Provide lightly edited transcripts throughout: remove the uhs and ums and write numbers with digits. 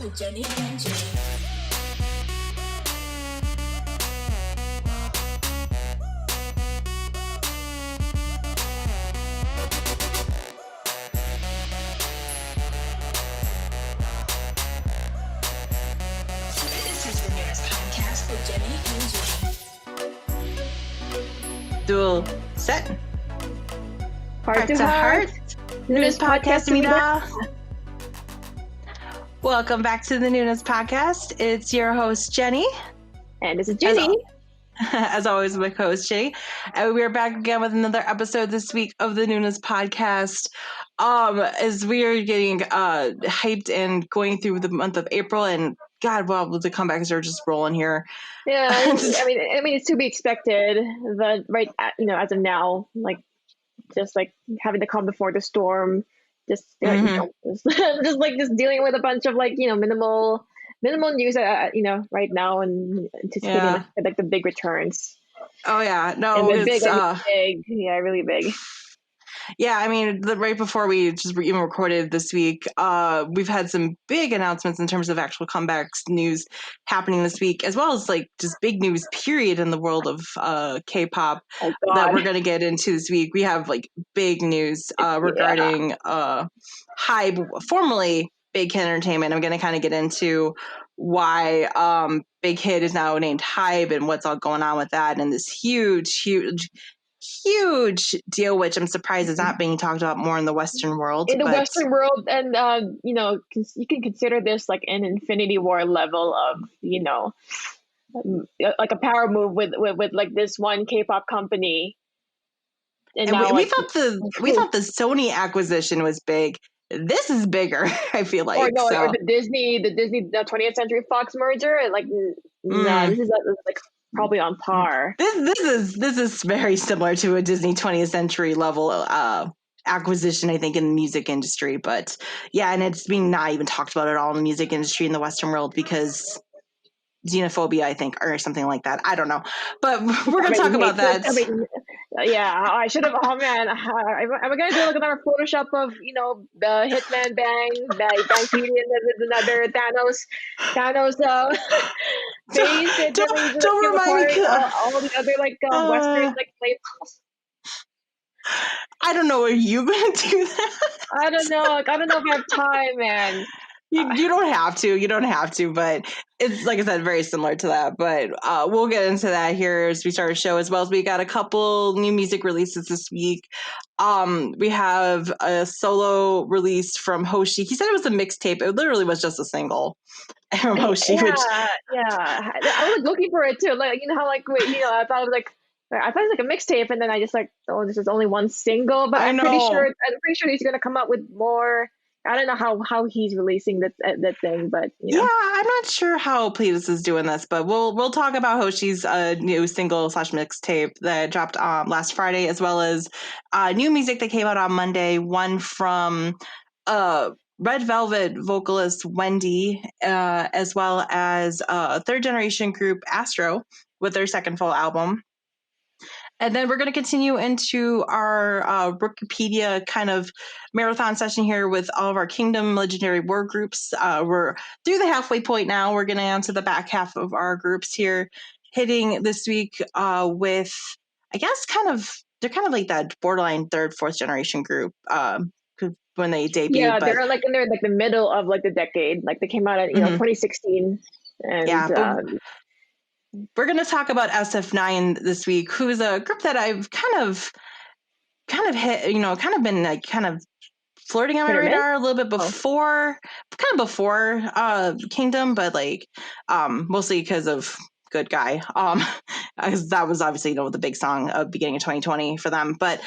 with Jenny and Jay. This is the Noonas podcast with Jenny and Jay. Dual set. Heart to heart. Noonas podcast, Amita. Welcome back to the Noonas podcast. It's your host, Jenny. And this is Jenny. As always, my co-host, Jenny. And we are back again with another episode this week of the Noonas podcast. As we are getting hyped and going through the month of April, and God, well, the comebacks are just rolling here. Yeah, I mean, it's to be expected. But right, as of now, just having to come before the storm, just just dealing with a bunch of minimal news, right now, and anticipating the big returns. Oh yeah, no, and it's big, yeah, really big. Yeah, I mean, right before we just even recorded this week, we've had some big announcements in terms of actual comebacks news happening this week, as well as just big news period in the world of K-pop that we're going to get into this week. We have big news regarding HYBE, formerly Big Hit Entertainment. I'm going to kind of get into why Big Hit is now named HYBE and what's all going on with that, and this huge deal, which I'm surprised is not being talked about more in the Western world. Western world, and you can consider this like an Infinity War level of like a power move with this one K-pop company. And now, we thought the Sony acquisition was big. This is bigger. I feel like, or the Disney 20th Century Fox merger. This is probably on par. This is very similar to a Disney 20th Century level acquisition, I think, in the music industry. But yeah, and it's being not even talked about at all in the music industry in the Western world because xenophobia, I think, or something like that. I don't know, but we're gonna talk about that. I should have. Oh man, am I gonna do another Photoshop of the Hitman Bang Theory and another Thanos face? Don't remind me. All the other Western labels. I don't know. Are you gonna do that? I don't know. I don't know if I have time, man. You don't have to, but it's, like I said, very similar to that. But we'll get into that here as we start our show, as well as we got a couple new music releases this week. We have a solo release from Hoshi. He said it was a mixtape. It literally was just a single from Hoshi. Yeah. I was looking for it too. I thought it was I thought it was a mixtape, and then I just this is only one single. But I'm pretty sure he's gonna come up with more. I don't know how he's releasing that thing, but yeah, I'm not sure how Pledis is doing this, but we'll talk about Hoshi's new single / mixtape that dropped last Friday, as well as new music that came out on Monday. One from Red Velvet vocalist Wendy, as well as third generation group Astro with their second full album. And then we're going to continue into our Rookiepedia kind of marathon session here with all of our Kingdom Legendary War groups. We're through the halfway point now. We're getting on to the back half of our groups here, hitting this week with, I guess, they're kind of like that borderline third, fourth generation group when they debuted. Yeah, they're in the middle of the decade. They came out at 2016, and we're going to talk about SF9 this week, who's a group that I've kind of hit, been flirting on my radar a little bit before, Kingdom, but mostly because of Good Guy. Because that was obviously, the big song of beginning of 2020 for them. But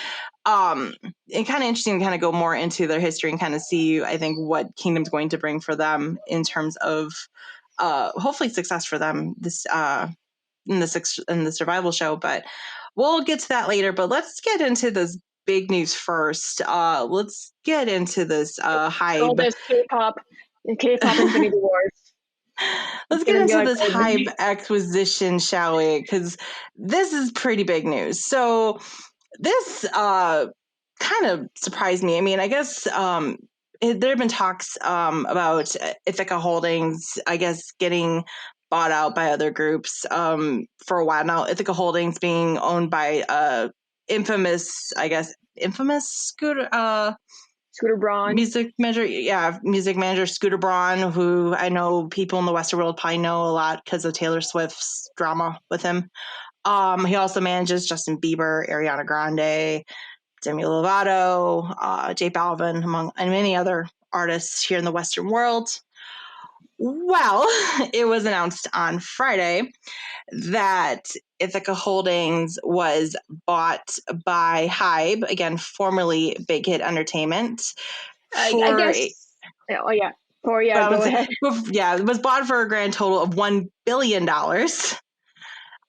it's kind of interesting to kind of go more into their history and kind of see, I think, what Kingdom's going to bring for them in terms of hopefully success for them this in the survival show, but we'll get to that later. But let's get into this big news first. Let's get into this HYBE. All this K-pop Infinity Wars. Let's get into this HYBE acquisition, shall we? Because this is pretty big news. So this kind of surprised me. I mean, I guess there have been talks about Ithaca Holdings, I guess, getting bought out by other groups for a while now. Ithaca Holdings being owned by infamous Scooter Braun. music manager Scooter Braun, who I know people in the Western world probably know a lot because of Taylor Swift's drama with him. He also manages Justin Bieber, Ariana Grande, Demi Lovato, J Balvin, and many other artists here in the Western world. Well, it was announced on Friday that Ithaca Holdings was bought by HYBE, again, formerly Big Hit Entertainment. I guess. Go ahead. Yeah, it was bought for a grand total of $1 billion.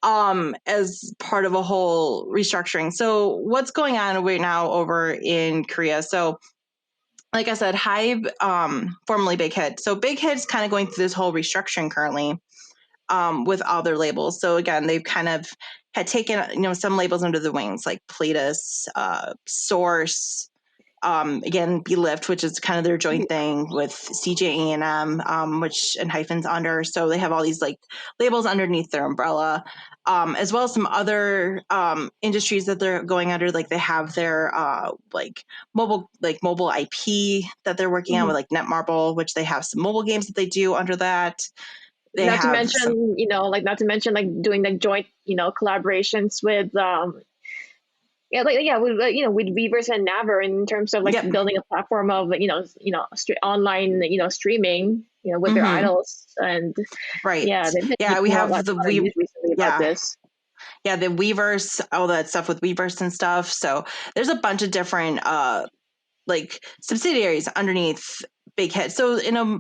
As part of a whole restructuring. So what's going on right now over in Korea? So like I said, HYBE, formerly Big Hit. So Big Hit's kind of going through this whole restructuring currently with all their labels. So again, they've kind of had taken, some labels under the wings like Platus, Source, again, Be-Lift, which is kind of their joint thing with CJE&M, which and Hyphen's under. So they have all these like labels underneath their umbrella, as well as some other industries that they're going under. Like they have their mobile IP that they're working on with like Netmarble, which they have some mobile games that they do under that. Not to mention doing the joint, collaborations with with Weverse and Naver in terms of building a platform of online streaming with their idols and right. we have the recently about this. Yeah, the Weverse, all that stuff with Weverse and stuff. So there's a bunch of different subsidiaries underneath Big Hit. So in a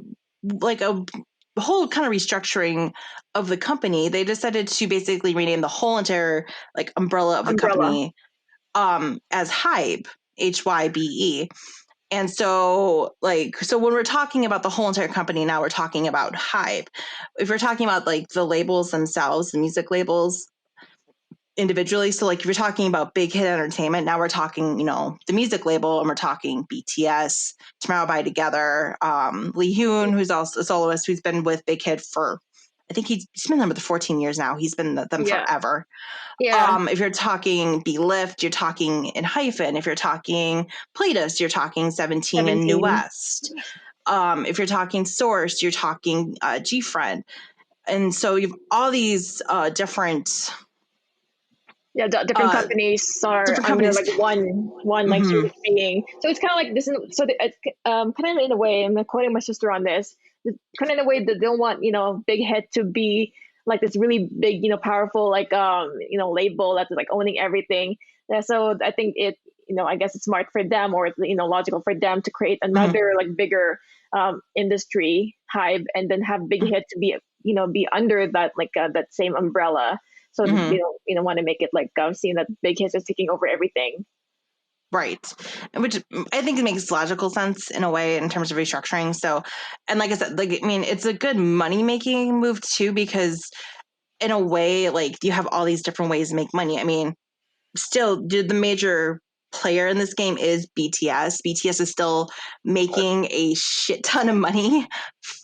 whole kind of restructuring of the company, they decided to basically rename the whole entire umbrella of the company as HYBE, HYBE. And so when we're talking about the whole entire company, now we're talking about HYBE. If we're talking about the labels themselves, the music labels individually, so if you're talking about Big Hit Entertainment, now we're talking, the music label, and we're talking BTS, Tomorrow by Together, Lee Hyun, who's also a soloist who's been with Big Hit for, I think he's been there with 14 years now. He's been with them forever. Yeah. If you're talking Be-Lift, you're talking in Hyphen. If you're talking Platus, you're talking 17 and New West. If you're talking Source, you're talking G-Friend. And so you have all these different... different companies are under one huge being. So it's kind of like this. So it's kind of in a way, I'm quoting my sister on this. Kind of in a way that they don't want Big Hit to be like this really big powerful label that's owning everything. So I think it I guess it's smart for them, or it's logical for them to create another bigger industry HYBE, and then have Big Hit to be be under that that same umbrella. So you don't want to make it seeing that Big Hit is taking over everything. Right. Which I think it makes logical sense in a way in terms of restructuring. So, and like I said, it's a good money-making move too, because in a way, you have all these different ways to make money. I mean, still, the major player in this game is BTS. BTS is still making a shit ton of money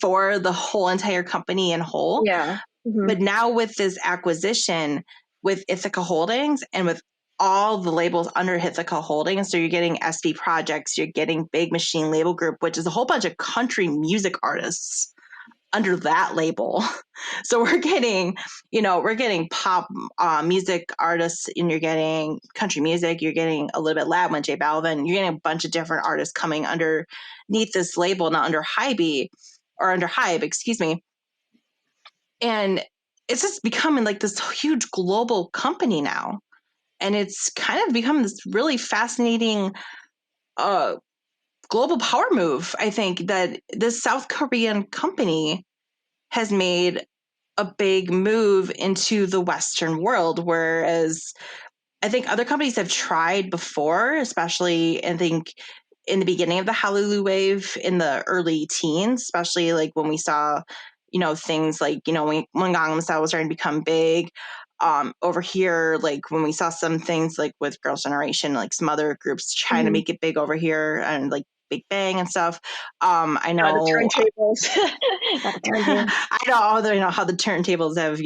for the whole entire company in whole. Yeah. But now with this acquisition with Ithaca Holdings and with all the labels under Ithaca Holdings, so you're getting SB Projects, you're getting Big Machine Label Group, which is a whole bunch of country music artists under that label. So we're getting pop music artists, and you're getting country music, you're getting a little bit Latin with J Balvin, you're getting a bunch of different artists coming underneath this label, not under HYBE, or under HYBE, excuse me. And it's just becoming this huge global company now. And it's kind of become this really fascinating global power move. I think that this South Korean company has made a big move into the Western world, whereas I think other companies have tried before, especially I think in the beginning of the Hallelujah wave in the early teens, especially when we saw things when Gangnam Style was starting to become big. Over here, when we saw some things with Girls' Generation, some other groups trying to make it big over here, and Big Bang and stuff. I know the turntables. Not the turntables. I know how the turntables have,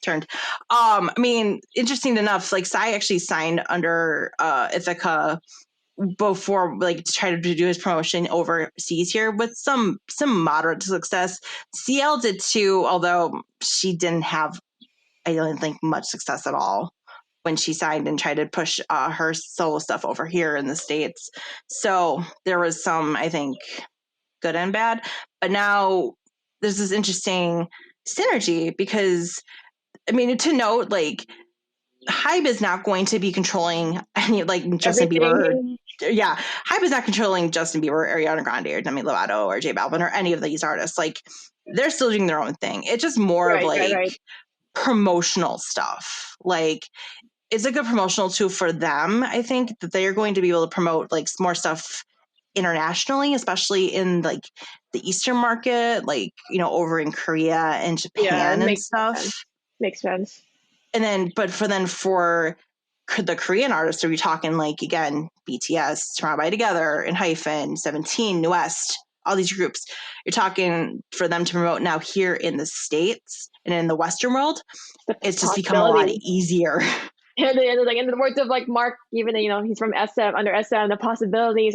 turned. I mean, interesting enough, like Psy actually signed under Ithaca before, like, to try to do his promotion overseas here with some moderate success. CL did too, although she didn't have, I don't think, much success at all when she signed and tried to push her solo stuff over here in the States. So there was some, I think, good and bad. But now there's this interesting synergy because, I mean, to note, like, HYBE is not going to be controlling any, like, Justin Bieber. Yeah, HYBE is not controlling Justin Bieber, Ariana Grande, or Demi Lovato, or J Balvin, or any of these artists. Like, they're still doing their own thing. It's just more of like promotional stuff. Like, it's a good promotional tool for them. I think that they are going to be able to promote like more stuff internationally, especially in like the Eastern market, like, over in Korea and Japan and stuff. Makes sense. And then, but for the Korean artists, are we talking like, again, BTS, Tomorrow by Together, and Hyphen, 17, New West, all these groups? You're talking for them to promote now here in the States and in the Western world. It's just become a lot easier. And like in the words of like Mark, even he's from SF, under SM, the possibilities,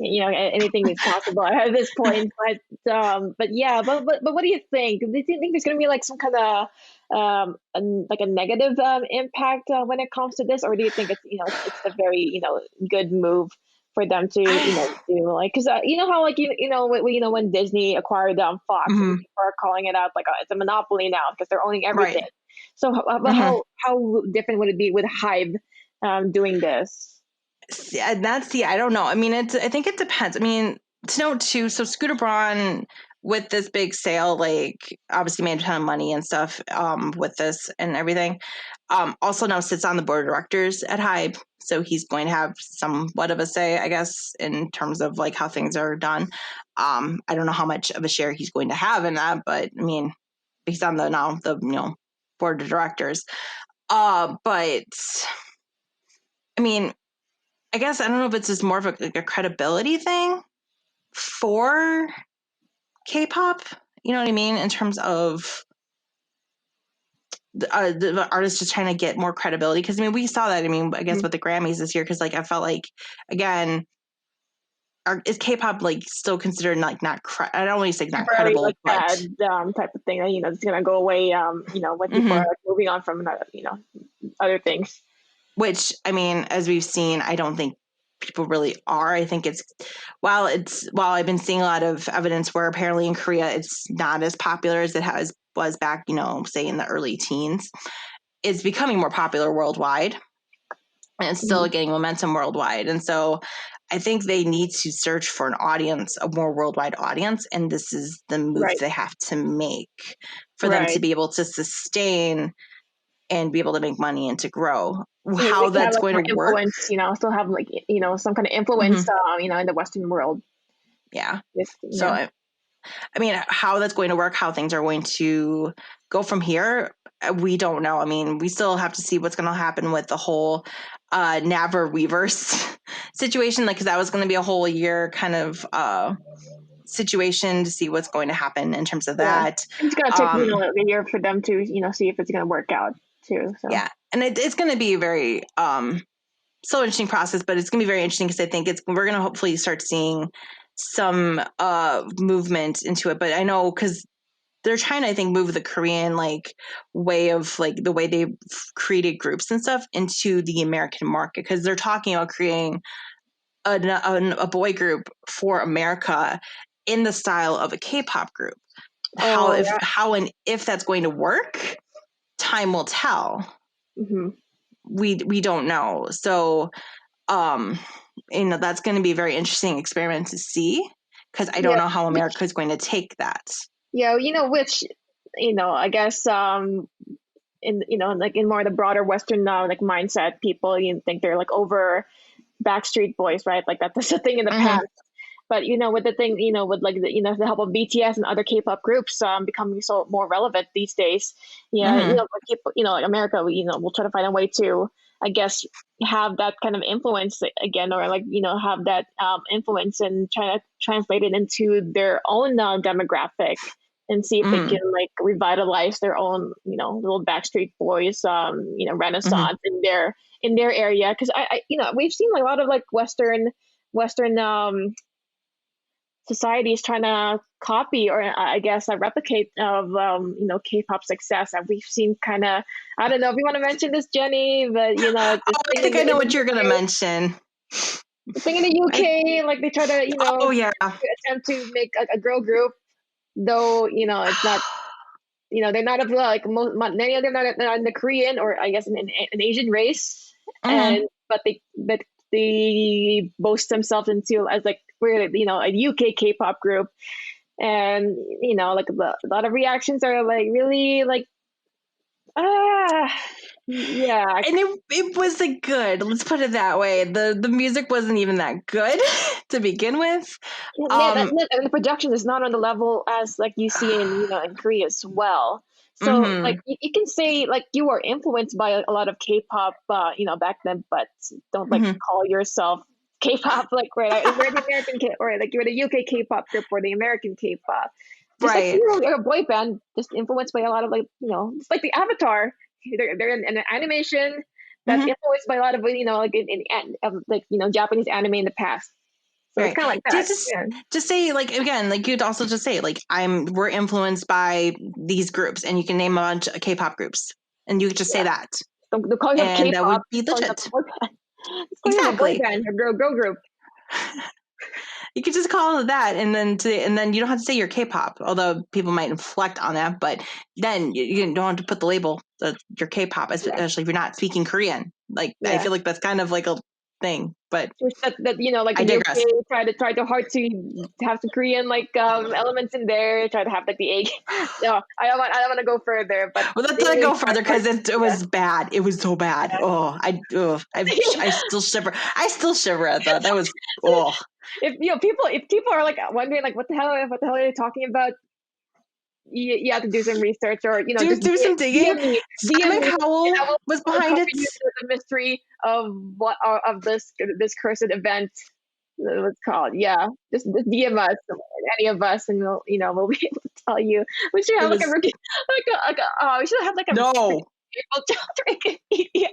anything is possible at this point. But yeah, but what do you think? Do you think there's going to be like some kind of like a negative impact when it comes to this, or do you think it's a very good move for them to do, like, because how, like, when Disney acquired Fox, people are calling it out like it's a monopoly now because they're owning everything. Right. So how different would it be with HYBE doing this? Yeah, I don't know. I mean, I think it depends. I mean, to note too, so Scooter Braun with this big sale, like, obviously made a ton of money and stuff with this and everything. Also now sits on the board of directors at HYBE. So he's going to have somewhat of a say, I guess, in terms of like how things are done. I don't know how much of a share he's going to have in that, but I mean, he's on the board of directors. But I mean, I guess I don't know if it's just more of a credibility thing for K-pop. You know what I mean? In terms of the artists just trying to get more credibility. Because I mean, we saw that. I mean, I guess with the Grammys this year, because like I felt like, again, is K-pop like still considered like not? I don't want to say not credible, like but bad type of thing. It's gonna go away. When people are like moving on from other things. Which, I mean, as we've seen, I don't think people really are. I think while I've been seeing a lot of evidence where apparently in Korea it's not as popular as it was back, say in the early teens, it's becoming more popular worldwide, and it's still getting momentum worldwide. And so I think they need to search for an audience, a more worldwide audience, and this is the move they have to make for them to be able to sustain and be able to make money and to grow. How that's going to work, still have like some kind of influence, in the Western world. Yeah. So I mean, how that's going to work, how things are going to go from here, we don't know. I mean, we still have to see what's going to happen with the whole Naver Weverse situation, like, because that was going to be a whole year kind of situation to see what's going to happen in terms of that. It's going to take a year for them to see if it's going to work out too. So. Yeah, and it's going to be a very so interesting process, but it's going to be very interesting because I think we're going to hopefully start seeing some movement into it. But I know because they're trying to, I think, move the Korean like way of like the way they've created groups and stuff into the American market, because they're talking about creating a boy group for America in the style of a K-pop group. How and if that's going to work, time will tell. We don't know. So that's going to be a very interesting experiment to see, because I don't know how America is going to take that. Yeah, which I guess in like in more the broader Western like mindset, people think they're like over Backstreet Boys, right? Like that's a thing in the past. But with the thing, with like the help of BTS and other K-pop groups becoming so more relevant these days, people, like America, we'll try to find a way to I guess, have that kind of influence again, or like, have that influence and try to translate it into their own demographic and see if they can like revitalize their own, little Backstreet Boys, renaissance in their area. Because I we've seen like a lot of like Western societies trying to copy, or I guess replicate of K-pop success. And we've seen kind of, I don't know if you want to mention this, Jenny, but I think I know what you're going to mention. The thing in the UK, like they try to, oh yeah, attempt to make a girl group, though it's not. They're not of like many of them are not in the Korean, or I guess an Asian race, but they boast themselves into as like we're a UK K-pop group, and like a lot of reactions are like really like yeah, and it wasn't good. Let's put it that way. The music wasn't even that good to begin with. And the production is not on the level as like you see in in Korea as well. So like you can say like you were influenced by a lot of K-pop, back then, but don't like call yourself K-pop like right. We're the American K, or like you're the UK K-pop group or the American K-pop. Just right. like you're a boy band, just influenced by a lot of like it's like the Avatar. They're in an animation that's influenced by a lot of like in Japanese anime in the past. So it's kind of like that. Just say like again, like you'd also just say like we're influenced by these groups, and you can name a bunch of K-pop groups, and you could just say that. Don't call yourself and K-pop. that would be legit. Exactly. A girl group. You could just call it that, and then you don't have to say you're K-pop, although people might inflect on that. But then you don't have to put the label that you're K-pop, especially if you're not speaking Korean. Like I feel like that's kind of like a thing, but that like I digress. Try to hard to have some Korean like elements in there. Try to have like the egg. No, I don't want to go further. But let's not go further because it was bad. It was so bad. Yeah. I still shiver. I still shiver at that. That was If people are like wondering like what the hell are they talking about, you have to do some research, or just do some digging. Simon Cowell was behind it. The mystery of what of this cursed event was called. Yeah, just DM us, any of us, and we'll be able to tell you. We should have a rookie, we should have like a no. Wikipedia.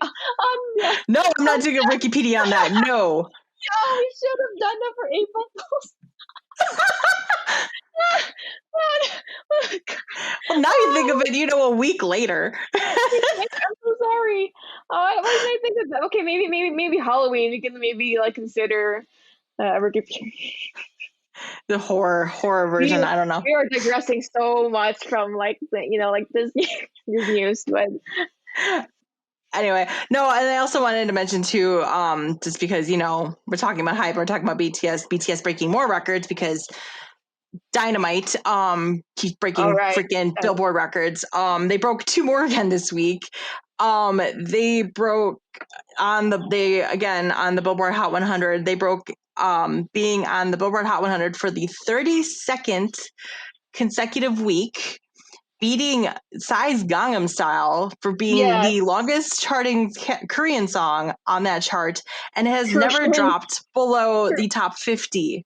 No, I'm not doing a Rookiepedia on that. No. Oh, we should have done that for April Fools. Well, now you think of it, a week later. I'm so sorry. What did I think of that? Okay, maybe Halloween. You can maybe like consider Rookiepedia. The horror version. I don't know. We are digressing so much from like this news, but. Anyway, no, and I also wanted to mention too, just because we're talking about HYBE, we're talking about BTS breaking more records because Dynamite keeps breaking freaking Billboard records. They broke 2 more again this week. They broke on the Billboard Hot 100. They broke being on the Billboard Hot 100 for the 32nd consecutive week, beating Psy's Gangnam Style for being the longest charting Korean song on that chart, and has never dropped below the top 50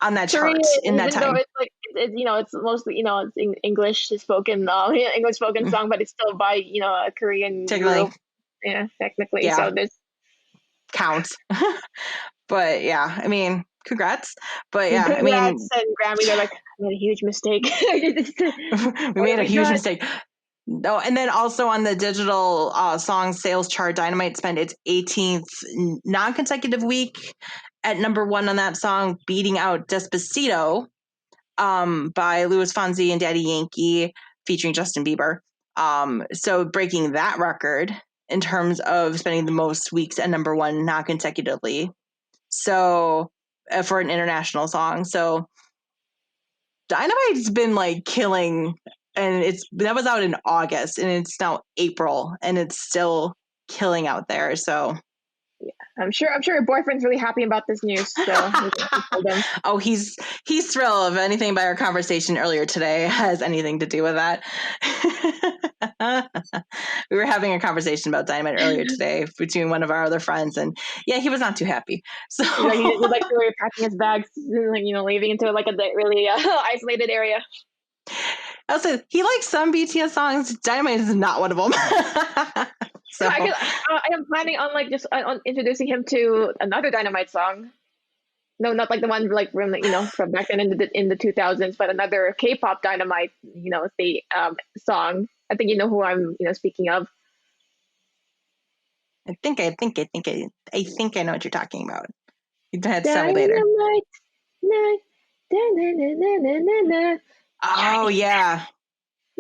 on that chart in that time. It's like it's mostly it's English spoken song, but it's still by a Korean group. Yeah, technically. Yeah. So this counts. But yeah, I mean, congrats. But yeah, congrats, I mean, and Grammy, they're like, we made a huge mistake. We made a huge mistake. No, and then also on the digital song sales chart, Dynamite spent its 18th non-consecutive week at number 1 on that song, beating out Despacito by Louis Fonsi and Daddy Yankee featuring Justin Bieber. So breaking that record in terms of spending the most weeks at number 1 non-consecutively. So for an international song. So Dynamite's been like killing, and that was out in August, and it's now April, and it's still killing out there. So I'm sure your boyfriend's really happy about this news. So we can tell them. Oh, he's thrilled if anything by our conversation earlier today has anything to do with that. We were having a conversation about Dynamite earlier today between one of our other friends, and yeah, he was not too happy. So He's like really packing his bags, like leaving into like a really isolated area. also, he likes some BTS songs. Dynamite is not one of them. So I am planning on on introducing him to another Dynamite song. No, not like the one like from from back then in the 2000s, but another K-pop Dynamite the song. I think you know who I'm speaking of. I think I know what you're talking about. You can tell me later. Oh yeah.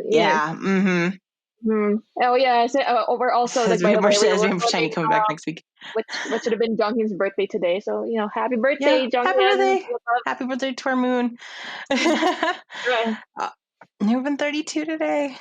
Mm-hmm. Oh yeah. So, we're also like by the way, we're Shiny coming back next week. What should have been Jonghyun's birthday today. So happy birthday, Jonghyun. Happy birthday! Happy birthday to our moon. You've been 32 today.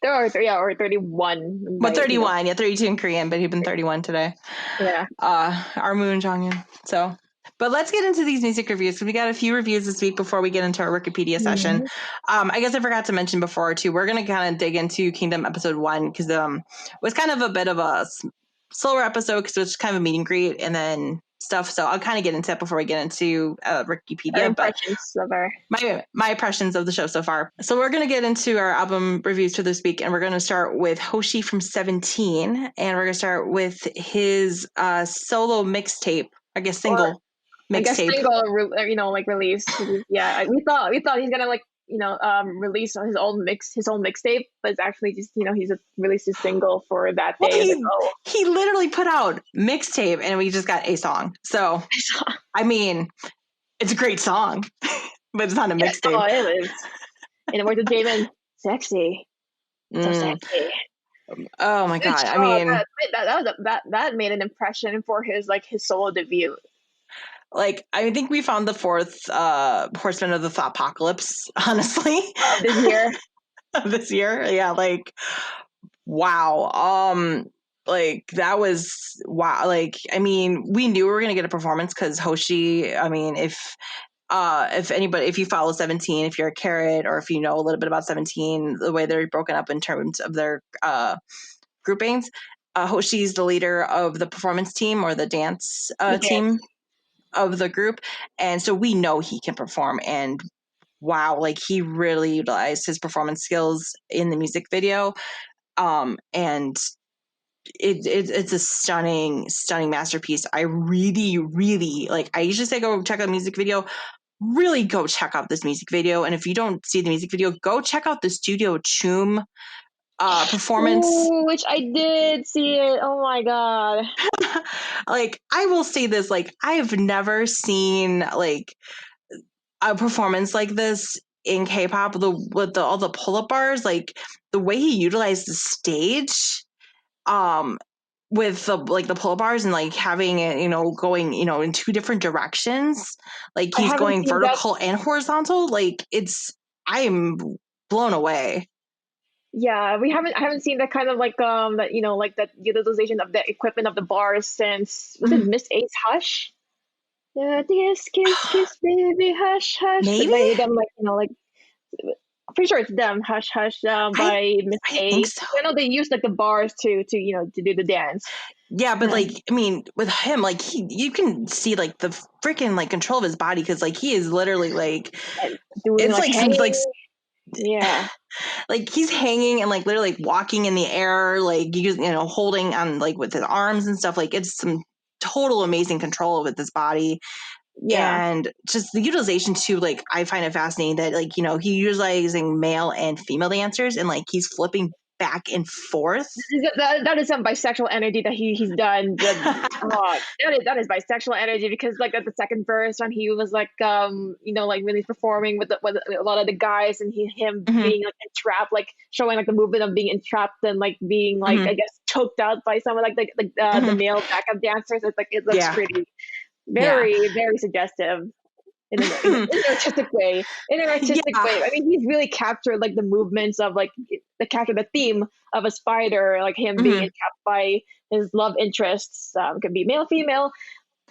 33 or 31. But 31, 32 in Korean, but he's been 31 today. Yeah. Our moon Jonghyun. So, but let's get into these music reviews because we got a few reviews this week before we get into our Rookiepedia session. I guess I forgot to mention before too. We're gonna kind of dig into Kingdom episode 1 because it was kind of a bit of a slower episode because it was kind of a meet and greet and then stuff. So I'll kind of get into that before we get into Rookiepedia. My impressions of the show so far. So we're going to get into our album reviews for this week, and we're going to start with Hoshi from 17, and we're going to start with his solo mixtape, I guess single mixtape. Single, release. Yeah, we thought he's gonna release his own mixtape, but it's actually just he's released a single for that day. He literally put out mixtape, and we just got a song. So I mean, it's a great song, but it's not a mixtape. Oh, it is. In the words of Jamin, sexy, so sexy. Oh my god! I mean, that made an impression for his solo debut. Like, I think we found the fourth horseman of the Thoughtpocalypse, honestly. This year. Yeah, like, wow. Like, that was, wow. Like, I mean, we knew we were going to get a performance because Hoshi, I mean, if you follow 17, if you're a Carrot, or if you know a little bit about 17, the way they're broken up in terms of their groupings, Hoshi's the leader of the performance team or the dance team of the group, and so we know he can perform, and wow, like he really utilized his performance skills in the music video, and it's a stunning masterpiece. I really like, I usually say go check out the music video. Really go check out this music video, and if you don't see the music video, go check out the Studio Choom performance. Ooh, which I did see it. Oh my god. Like, I will say this, like, I have never seen like a performance like this in K-pop with all the pull-up bars, like the way he utilized the stage with the pull-up bars and like having it going in two different directions, like he's going vertical and horizontal. Like, I am blown away. Yeah, I haven't seen that kind of like that utilization of the equipment of the bars since was it Miss A's Hush? Yeah, kiss baby hush hush. Maybe them I'm pretty sure it's them hush hush by Miss A. Think so. I know they use like the bars to do the dance. Yeah, but like, I mean, with him, like you can see like the freaking like control of his body, because like he is literally like doing yeah, like he's hanging and like literally like walking in the air, like holding on like with his arms and stuff. Like, it's some total amazing control with his body. Yeah, and just the utilization too. Like, I find it fascinating that like he's utilizing male and female dancers, and like he's flipping back and forth. That is some bisexual energy that he's done. That is bisexual energy, because like at the second verse when he was like like really performing with a lot of the guys, and him being like entrapped, like showing like the movement of being entrapped and like being like I guess choked out by someone like the male backup dancers. It's like, it looks pretty very suggestive. In an artistic way. I mean, he's really captured like the movements of like the theme of a spider, like him being entrapped by his love interests could be male, female,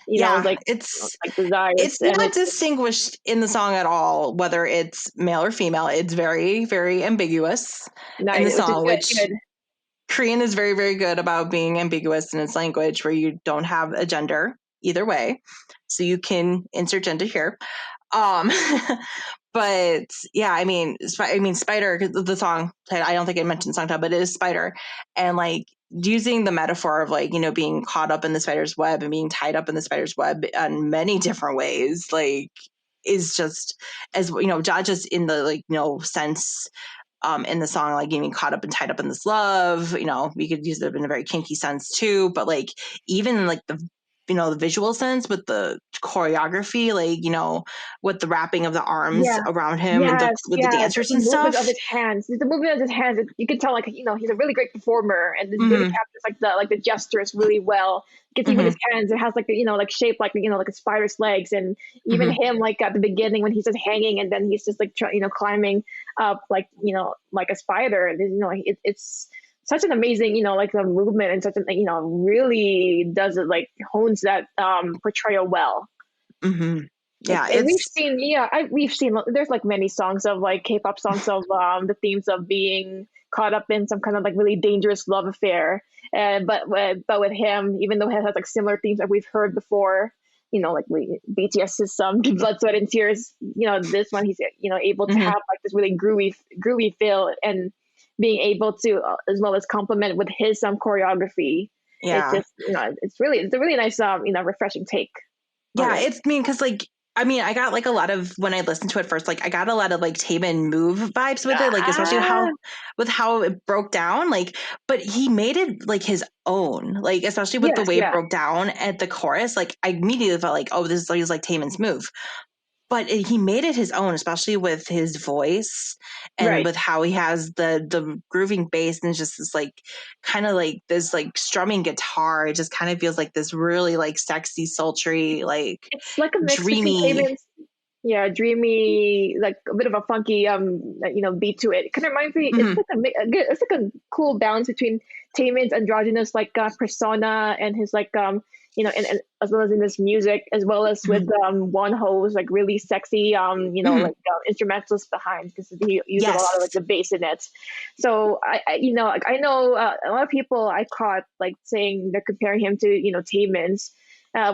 like desires, it's and not distinguished in the song at all whether it's male or female. It's very, very ambiguous in the song, which Korean is very, very good about being ambiguous in its language, where you don't have a gender either way, so you can insert gender here. But yeah, I mean, Spider, the song, I don't think I mentioned the song title, but it is Spider, and like using the metaphor of like, being caught up in the spider's web and being tied up in the spider's web in many different ways, like, is just, as not just in the like sense in the song, like getting caught up and tied up in this love, we could use it in a very kinky sense too, but like even in like the the visual sense with the choreography, like with the wrapping of the arms around him and with the dancers and stuff, of his hands, the movement of his hands, you can tell like he's a really great performer, and this really captures like the gestures really well. You can see with his hands, it has like like shape like like a spider's legs, and even him like at the beginning when he's just hanging and then he's just like climbing up like like a spider. It's such an amazing, like the movement, and such an, really does it, like hones that portrayal well. Yeah, and we've seen there's like many songs of like K-pop songs of the themes of being caught up in some kind of like really dangerous love affair, but with him, even though he has like similar themes that we've heard before, like BTS's Blood, Sweat and Tears, this one he's able to have like this really groovy feel, and being able to as well as complement with his choreography. It's just it's a really nice refreshing take. Because like I got like a lot of, when I listened to it first, like I got a lot of like Taemin Move vibes with it, like especially how it broke down, like, but he made it like his own, like especially with the way it broke down at the chorus, like I immediately felt like, oh, this is like Taemin's Move. But he made it his own, especially with his voice and with how he has the grooving bass, and just this like kind of like this like strumming guitar. It just kind of feels like this really like sexy, sultry, like it's like a mix dreamy. Dreamy, like a bit of a funky beat to it. It kind of reminds me. It's like a cool balance between Taemin's androgynous like persona and his like and as well as in this music, as well as with Wonho's like really sexy like instrumentals behind, because he uses a lot of like the bass in it. So I know a lot of people I caught like saying they're comparing him to Taemin's.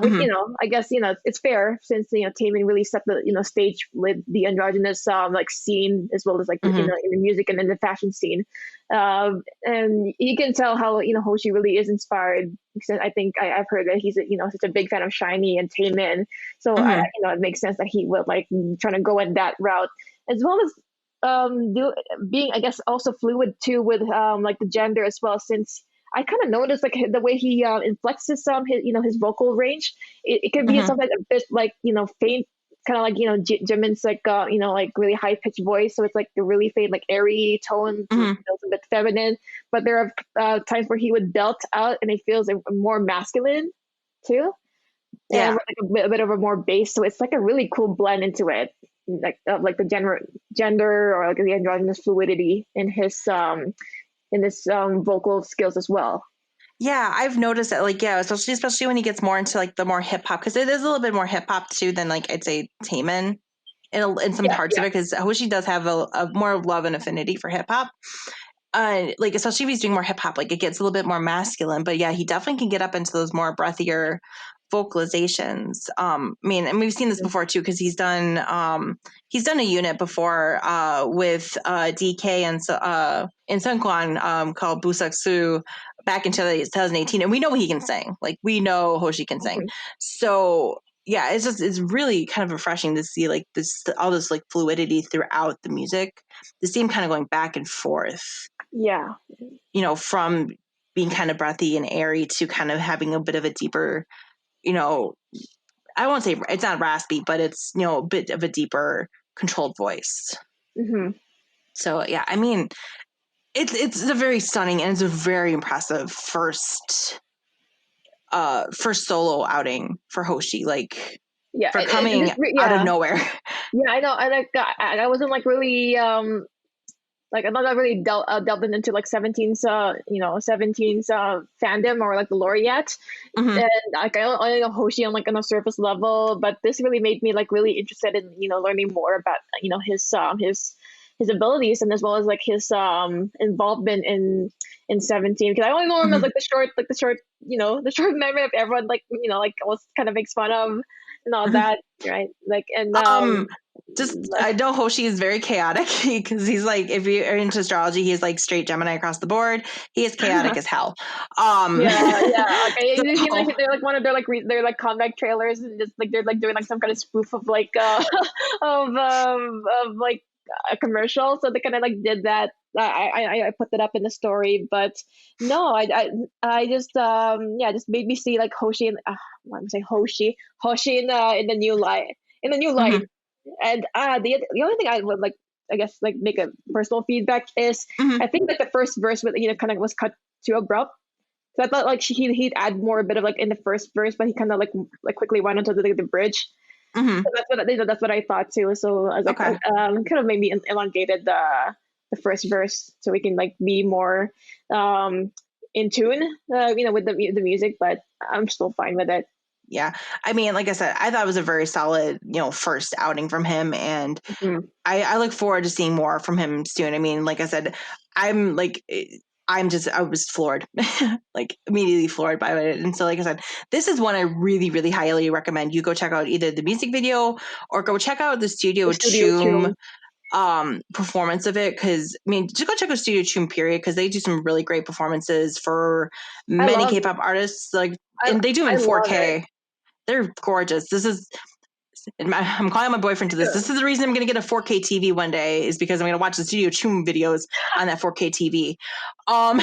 Which I guess it's fair, since Taemin really set the stage with the androgynous like scene, as well as like in the music and in the fashion scene, and you can tell how Hoshi really is inspired, because I think I've heard that he's such a big fan of SHINee and Taemin, so it makes sense that he would like trying to go in that route, as well as being I guess also fluid too with like the gender as well, since I kind of noticed like the way he inflexes his vocal range. It could be something a bit like faint, kind of like Jimin's like like really high pitched voice. So it's like a really faint, like airy tone, feels a bit feminine. But there are times where he would belt out, and it feels more masculine too. And like a bit of a more bass. So it's like a really cool blend into it, like the gender or like the androgynous fluidity in his vocal skills as well. Yeah, I've noticed that, like, especially when he gets more into like the more hip hop, because it is a little bit more hip hop too than like I'd say Taemin in some parts of it, because Hoshi does have a more love and affinity for hip hop. Like especially if he's doing more hip hop, like it gets a little bit more masculine. But yeah, he definitely can get up into those more breathier vocalizations. And we've seen this before too, because he's done a unit before with DK and Seungkwan called Busaksu back in 2018, and we know he can sing. Like we know Hoshi can sing. So yeah, it's really kind of refreshing to see like all this like fluidity throughout the music. The theme kind of going back and forth. Yeah. From being kind of breathy and airy to kind of having a bit of a deeper, I won't say it's not raspy, but it's, a bit of a deeper controlled voice. So yeah, it's a very stunning and it's a very impressive first solo outing for Hoshi, like for coming out of nowhere. Yeah, I know. And I wasn't like really like I'm not really delved into like 17's 17's fandom or like the lore yet. Mhm. And like I only know Hoshi on like on a surface level, but this really made me like really interested in learning more about his abilities, and as well as like his involvement in 17, because I only know him as Mhm. like the short memory of everyone like like was kind of makes fun of and all Mhm. that, right? Like and Just like I know Hoshi is very chaotic because he's like, if you're into astrology, he's like straight Gemini across the board. He is chaotic as hell. yeah. Okay, you see, like So they're like one of their like they're like comeback trailers, and just like they're like doing like some kind of spoof of like of like a commercial. So they kind of like did that. I put that up in the story, but no, I just just made me see like Hoshi and what am I saying Hoshi in the new light mhm, and the only thing I would like, I guess, like make a personal feedback is mhm, I think like the first verse with kind of was cut too abrupt. So I thought like he'd add more a bit of like in the first verse, but he kind of like quickly went onto the bridge. mhm. So that's what I thought too. So I was like, Okay. kind of maybe elongated the first verse so we can like be more um in tune, with the music. But I'm still fine with it. Yeah. I mean, like I said, I thought it was a very solid, first outing from him. And Mhm. I look forward to seeing more from him soon. I mean, like I said, I'm like, I was floored, like immediately floored by it. And so, like I said, this is one I really, really highly recommend. You go check out either the music video or go check out the Studio The studio Choom tune. performance of it, because I mean, just go check out Studio Choom period, because they do some really great performances for I many love K-pop artists, like, I and they do them I in love it. 4K. They're gorgeous. I'm calling my boyfriend to this. This is the reason I'm going to get a 4K TV one day, is because I'm going to watch the Studio Choom videos on that 4K TV. Um,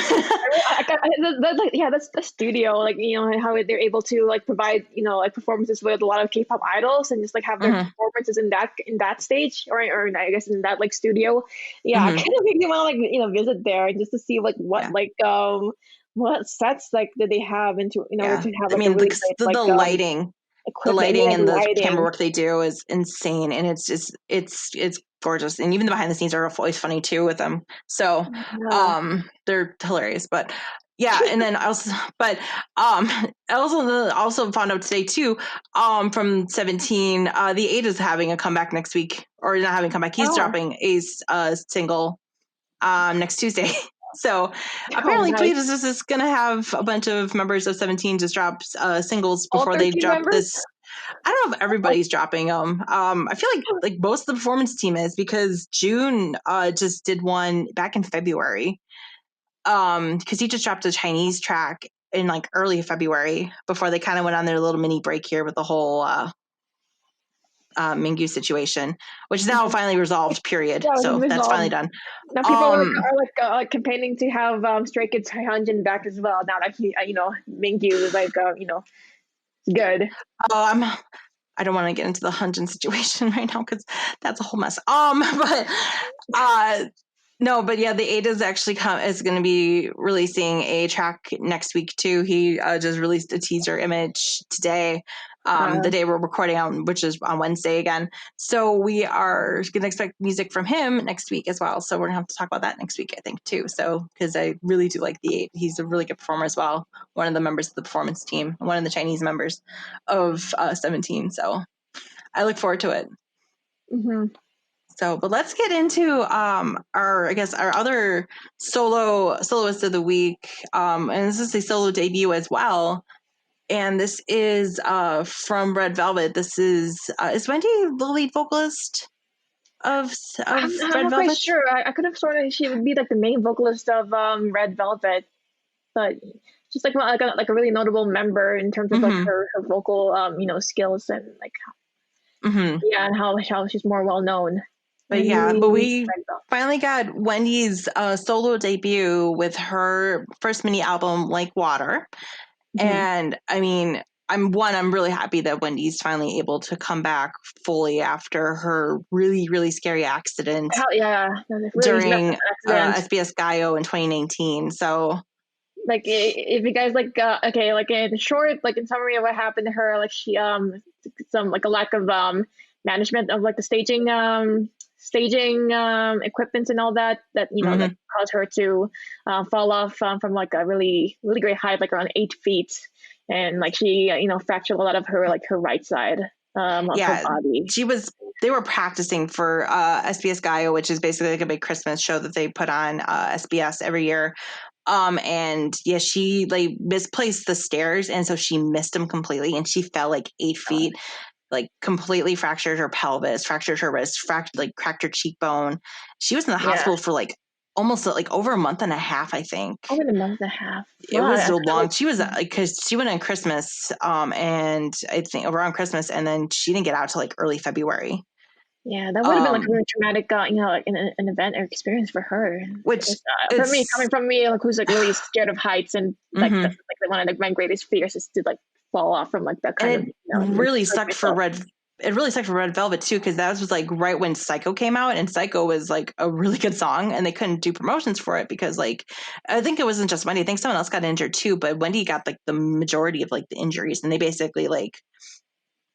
That's the studio, like how they're able to like provide like performances with a lot of K-pop idols, and just like have their mhm, performances in that stage, or I guess in that like studio. Yeah, it mhm, kind of makes me want to like visit there just to see like yeah, what sets like did they have into in order yeah. to have I like a mean, really great the like lighting, equipment. Yeah, the and the camera lighting. work they do is insane, and it's just it's gorgeous. And even the behind the scenes are always funny too with them. So Yeah. they're hilarious. But yeah, and then also, but I also found out today too, from 17, the 8 is having a comeback next week, or not having a comeback. He's Oh, dropping a single next Tuesday. So oh, apparently, nice. Cletus is just gonna have a bunch of members of 17 just drop singles All before they 13 drop members. this. I don't know if everybody's dropping them. I feel like most of the performance team is, because June just did one back in February. Because he just dropped a Chinese track in like early February before they kind of went on their little mini break here with the whole Mingyu situation, which is now finally resolved. Period. Yeah, So that's finally resolved. done. Now people Um, are like campaigning to have Stray Kids Hyunjin back as well. Now that he, Mingyu is like, good. oh, I don't want to get into the Hunjin situation right now because that's a whole mess. But uh, no, but yeah, the 8 is actually is going to be releasing a track next week too. He just released a teaser image today, the day we're recording on, which is on Wednesday again. So we are going to expect music from him next week as well. So we're going to have to talk about that next week, I think, too. So, because I really do like the 8. He's a really good performer as well. One of the members of the performance team, one of the Chinese members of 17. So I look forward to it. Hmm. So, but let's get into our other soloist of the week, and this is a solo debut as well. And this is from Red Velvet. This is Wendy the lead vocalist of I'm Red not quite Velvet? sure. I could have sworn that she would be like the main vocalist of Red Velvet, but she's like like a really notable member in terms of like Mm-hmm. her vocal skills, and like Mm-hmm. yeah, and how she's more well known. But yeah, but Wendy we Red Velvet. finally got Wendy's solo debut with her first mini album, Like Water. Mhm. And I mean, I'm really happy that Wendy's finally able to come back fully after her really, really scary accident Hell yeah, that was a really during massive accident. SBS Gaio in 2019. So, Like if you guys like okay, like in short, like in summary of what happened to her, like she some like a lack of management of like the staging equipment and all that that caused her to fall off from like a really great height, like around 8 feet, and like she fractured a lot of her like her right side of her body. They were practicing for SBS Gaio, which is basically like a big Christmas show that they put on SBS every year. And yeah, she like misplaced the stairs, and so she missed them completely, and she fell like 8 feet, like completely fractured her pelvis, fractured her wrist, cracked her cheekbone. She was in the hospital for like almost like over a month and a half, I think. Over a month and a half. It was so long. She was because she went on Christmas, and I think around Christmas, and then she didn't get out till like early February. Yeah, that would have been like a really traumatic, like an event or experience for her. Which for me, coming from me, like who's like really scared of heights, and like that's like one of like my greatest fears is to like fall off from like that kind of. It really sucked for Red. It really sucked for Red Velvet too, because that was like right when Psycho came out, and Psycho was like a really good song, and they couldn't do promotions for it because like I think it wasn't just Wendy. I think someone else got injured too, but Wendy got like the majority of like the injuries, and they basically like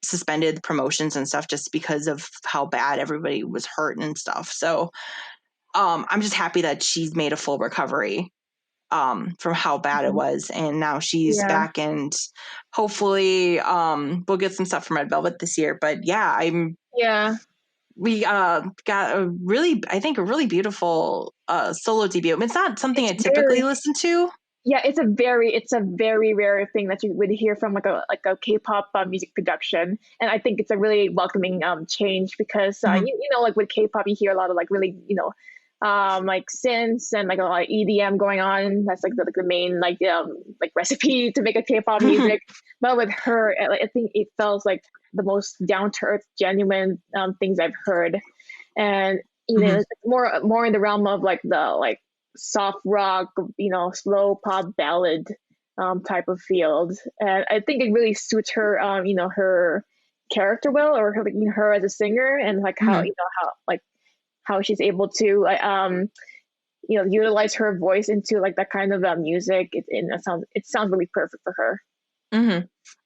suspended promotions and stuff just because of how bad everybody was hurt and stuff. So I'm just happy that she's made a full recovery from how bad it was, and now she's back, and hopefully we'll get some stuff from Red Velvet this year. But we got a really beautiful solo debut. I mean, it's not something I typically listen to. Yeah, it's a very rare thing that you would hear from like a K-pop music production, and I think it's a really welcoming change because you know like with K-pop you hear a lot of like really like synths and like a lot of EDM going on. That's like the main like recipe to make a K-pop music. But with her, I think it felt like the most down to earth, genuine things I've heard, and it's more in the realm of like the like soft rock, slow pop ballad type of field, and I think it really suits her, her character well, or her, her as a singer, and like how she's able to utilize her voice into like that kind of music. It sounds really perfect for her.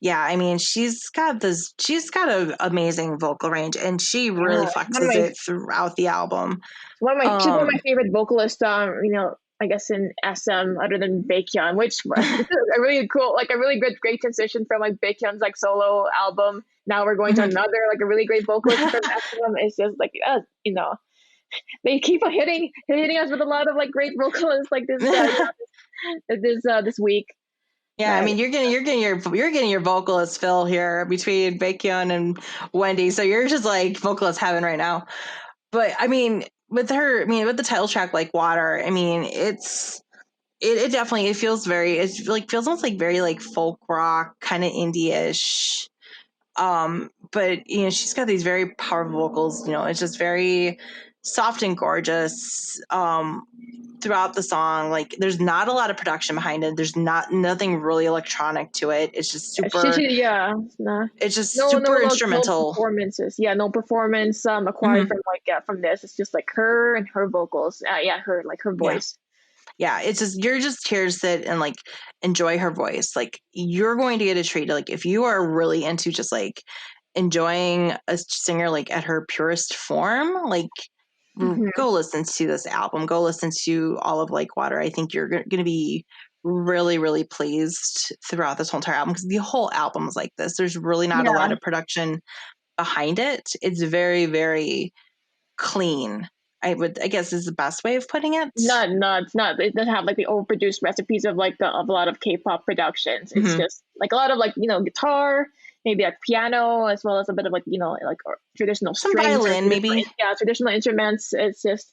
Yeah, I mean, she's got an amazing vocal range, and she really flexes it throughout the album. She's one of my favorite vocalists. I guess in SM, other than Baekhyun, which is a really cool, like a really great transition from like Baekhyun's like solo album. Now we're going to another like a really great vocalist from SM. It's just like they keep on hitting us with a lot of like great vocalists like this this week. Yeah, I mean, you're getting your vocalist fill here between Baekhyun and Wendy, so you're just like vocalist heaven right now. But I mean, with the title track like Water, I mean, it definitely feels feels almost like very like folk rock, kind of indie-ish. But she's got these very powerful vocals. It's just very soft and gorgeous throughout the song. Like there's not a lot of production behind it. There's nothing really electronic to it. It's just super it's just super instrumental. No performances. No performance acquired from this. It's just like her and her vocals. Her voice. Yeah, it's just you're just here to sit and like enjoy her voice. Like you're going to get a treat. Like if you are really into just like enjoying a singer like at her purest form, like go listen to this album. Go listen to all of like Water. I think you're going to be really, really pleased throughout this whole entire album, because the whole album is like this. There's really not a lot of production behind it. It's very, very clean. I guess is the best way of putting it. No, it's not. It doesn't have like the overproduced recipes of like of a lot of K-pop productions. It's just like a lot of like guitar, maybe like piano, as well as a bit of like like traditional some strings, violin, maybe traditional instruments. It's just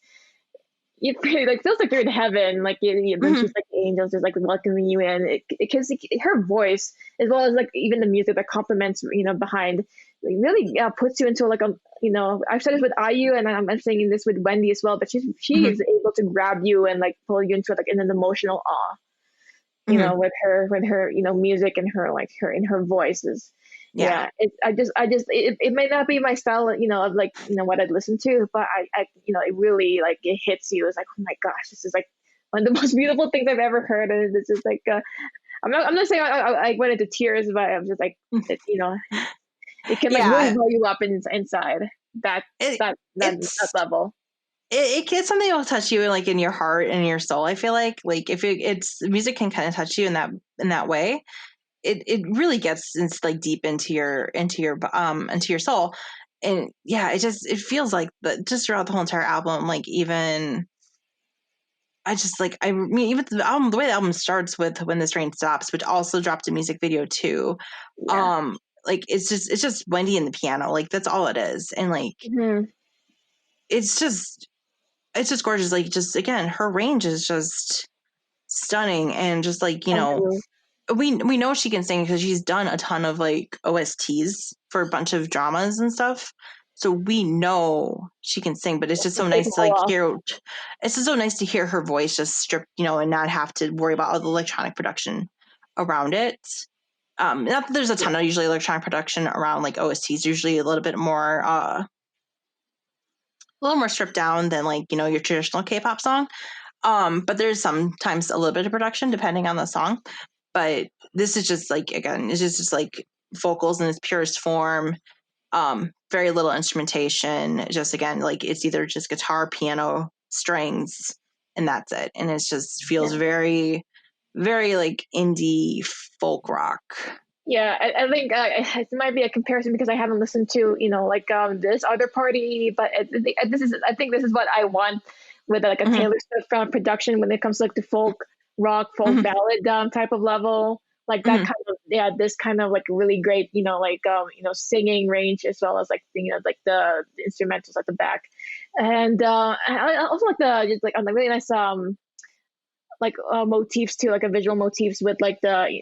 it like feels like you're in heaven. Like she's like angels just like welcoming you in. Because her voice, as well as like even the music that complements behind, like, really puts you into like a I've said this with IU, and I'm saying this with Wendy as well. But she is able to grab you and like pull you into like in an emotional awe. With her music and her voices. It may not be my style, of like what I'd listen to, but I it really like it hits you. It's like, oh my gosh, this is like one of the most beautiful things I've ever heard, and it's just like I'm not saying I went into tears, but I'm just like it can like really blow you up inside. that It, that it's level. it gets something that'll touch you like in your heart and your soul. I feel like if it's music can kind of touch you in that way. It really gets it's like deep into your soul. And yeah, it feels like just throughout the whole entire album, like even I mean even the way the album starts with When This Rain Stops, which also dropped a music video too. Yeah. Like it's just Wendy and the piano, like that's all it is. And like Mm-hmm. it's just gorgeous. Like just again, her range is just stunning. And just like, we know she can sing because she's done a ton of like OSTs for a bunch of dramas and stuff. So we know she can sing, but it's just so nice to like hear. It's just so nice to hear her voice just stripped, and not have to worry about all the electronic production around it. Not that there's a ton of usually electronic production around like OSTs. Usually a little more stripped down than like your traditional K-pop song. But there's sometimes a little bit of production depending on the song. But this is just like, again, it's just like vocals in its purest form. Very little instrumentation. Just again, like it's either just guitar, piano, strings, and that's it. And it just feels very, very like indie folk rock. Yeah, I think it might be a comparison because I haven't listened to like this other party, but I think this is what I want with like a Taylor Swift production when it comes to like the folk rock, folk ballad type of level, like that kind of this kind of like really great singing range as well as like like the instrumentals at the back, and I also like on the really nice motifs too, like a visual motifs with like the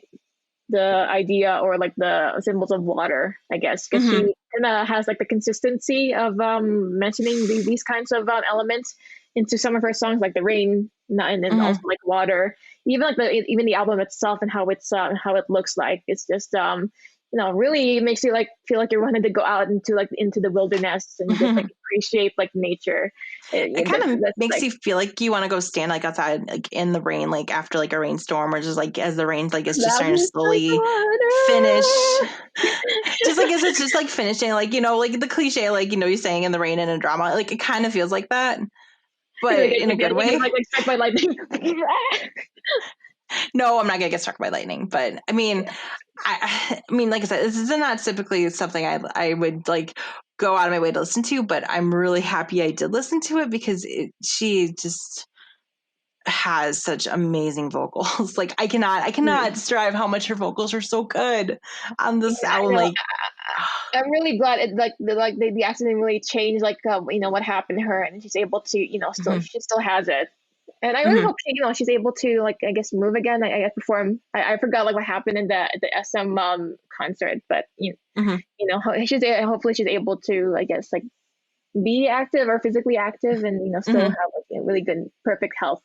idea or like the symbols of water, I guess, because she kind of has like the consistency of mentioning these kinds of elements into some of her songs, like the rain and then also like water, even like even the album itself and how it looks like. It's just really makes you like feel like you're wanting to go out into the wilderness and just like appreciate like nature. It kind of makes you feel like you want to go stand like outside like in the rain, like after like a rainstorm, or just like as the rain like it's just starting to slowly finish. Just like as it's just like finishing, like like the cliche, like you saying in the rain in a drama, like it kind of feels like that, but in a good way. Like struck by lightning. No, I'm not gonna get struck by lightning, but I mean, I mean, like I said, this is not typically something I would like go out of my way to listen to, but I'm really happy I did listen to it because she just has such amazing vocals. Like I cannot strive how much her vocals are so good on this album. Like I'm really glad the accident really changed what happened to her, and she's able to she still has it. And I really hope she's able to like I guess move again. I perform. I forgot like what happened in the SM concert, but hopefully she's able to I guess like be active or physically active and still have like a really good perfect health.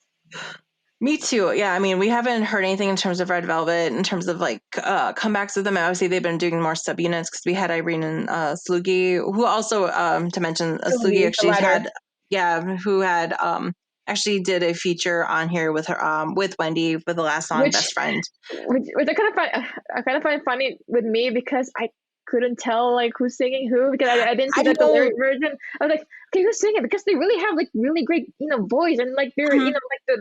Me too. Yeah, I mean, we haven't heard anything in terms of Red Velvet, in terms of like comebacks with them. Obviously, they've been doing more subunits because we had Irene and Slugi, who also, to mention, Slugi actually who had actually did a feature on here with her with Wendy for the last song, Best Friend. Which I kind of find funny with me because I couldn't tell like who's singing who because I didn't see the lyric version. I was like, okay, who's singing? Because they really have like really great voice and like their like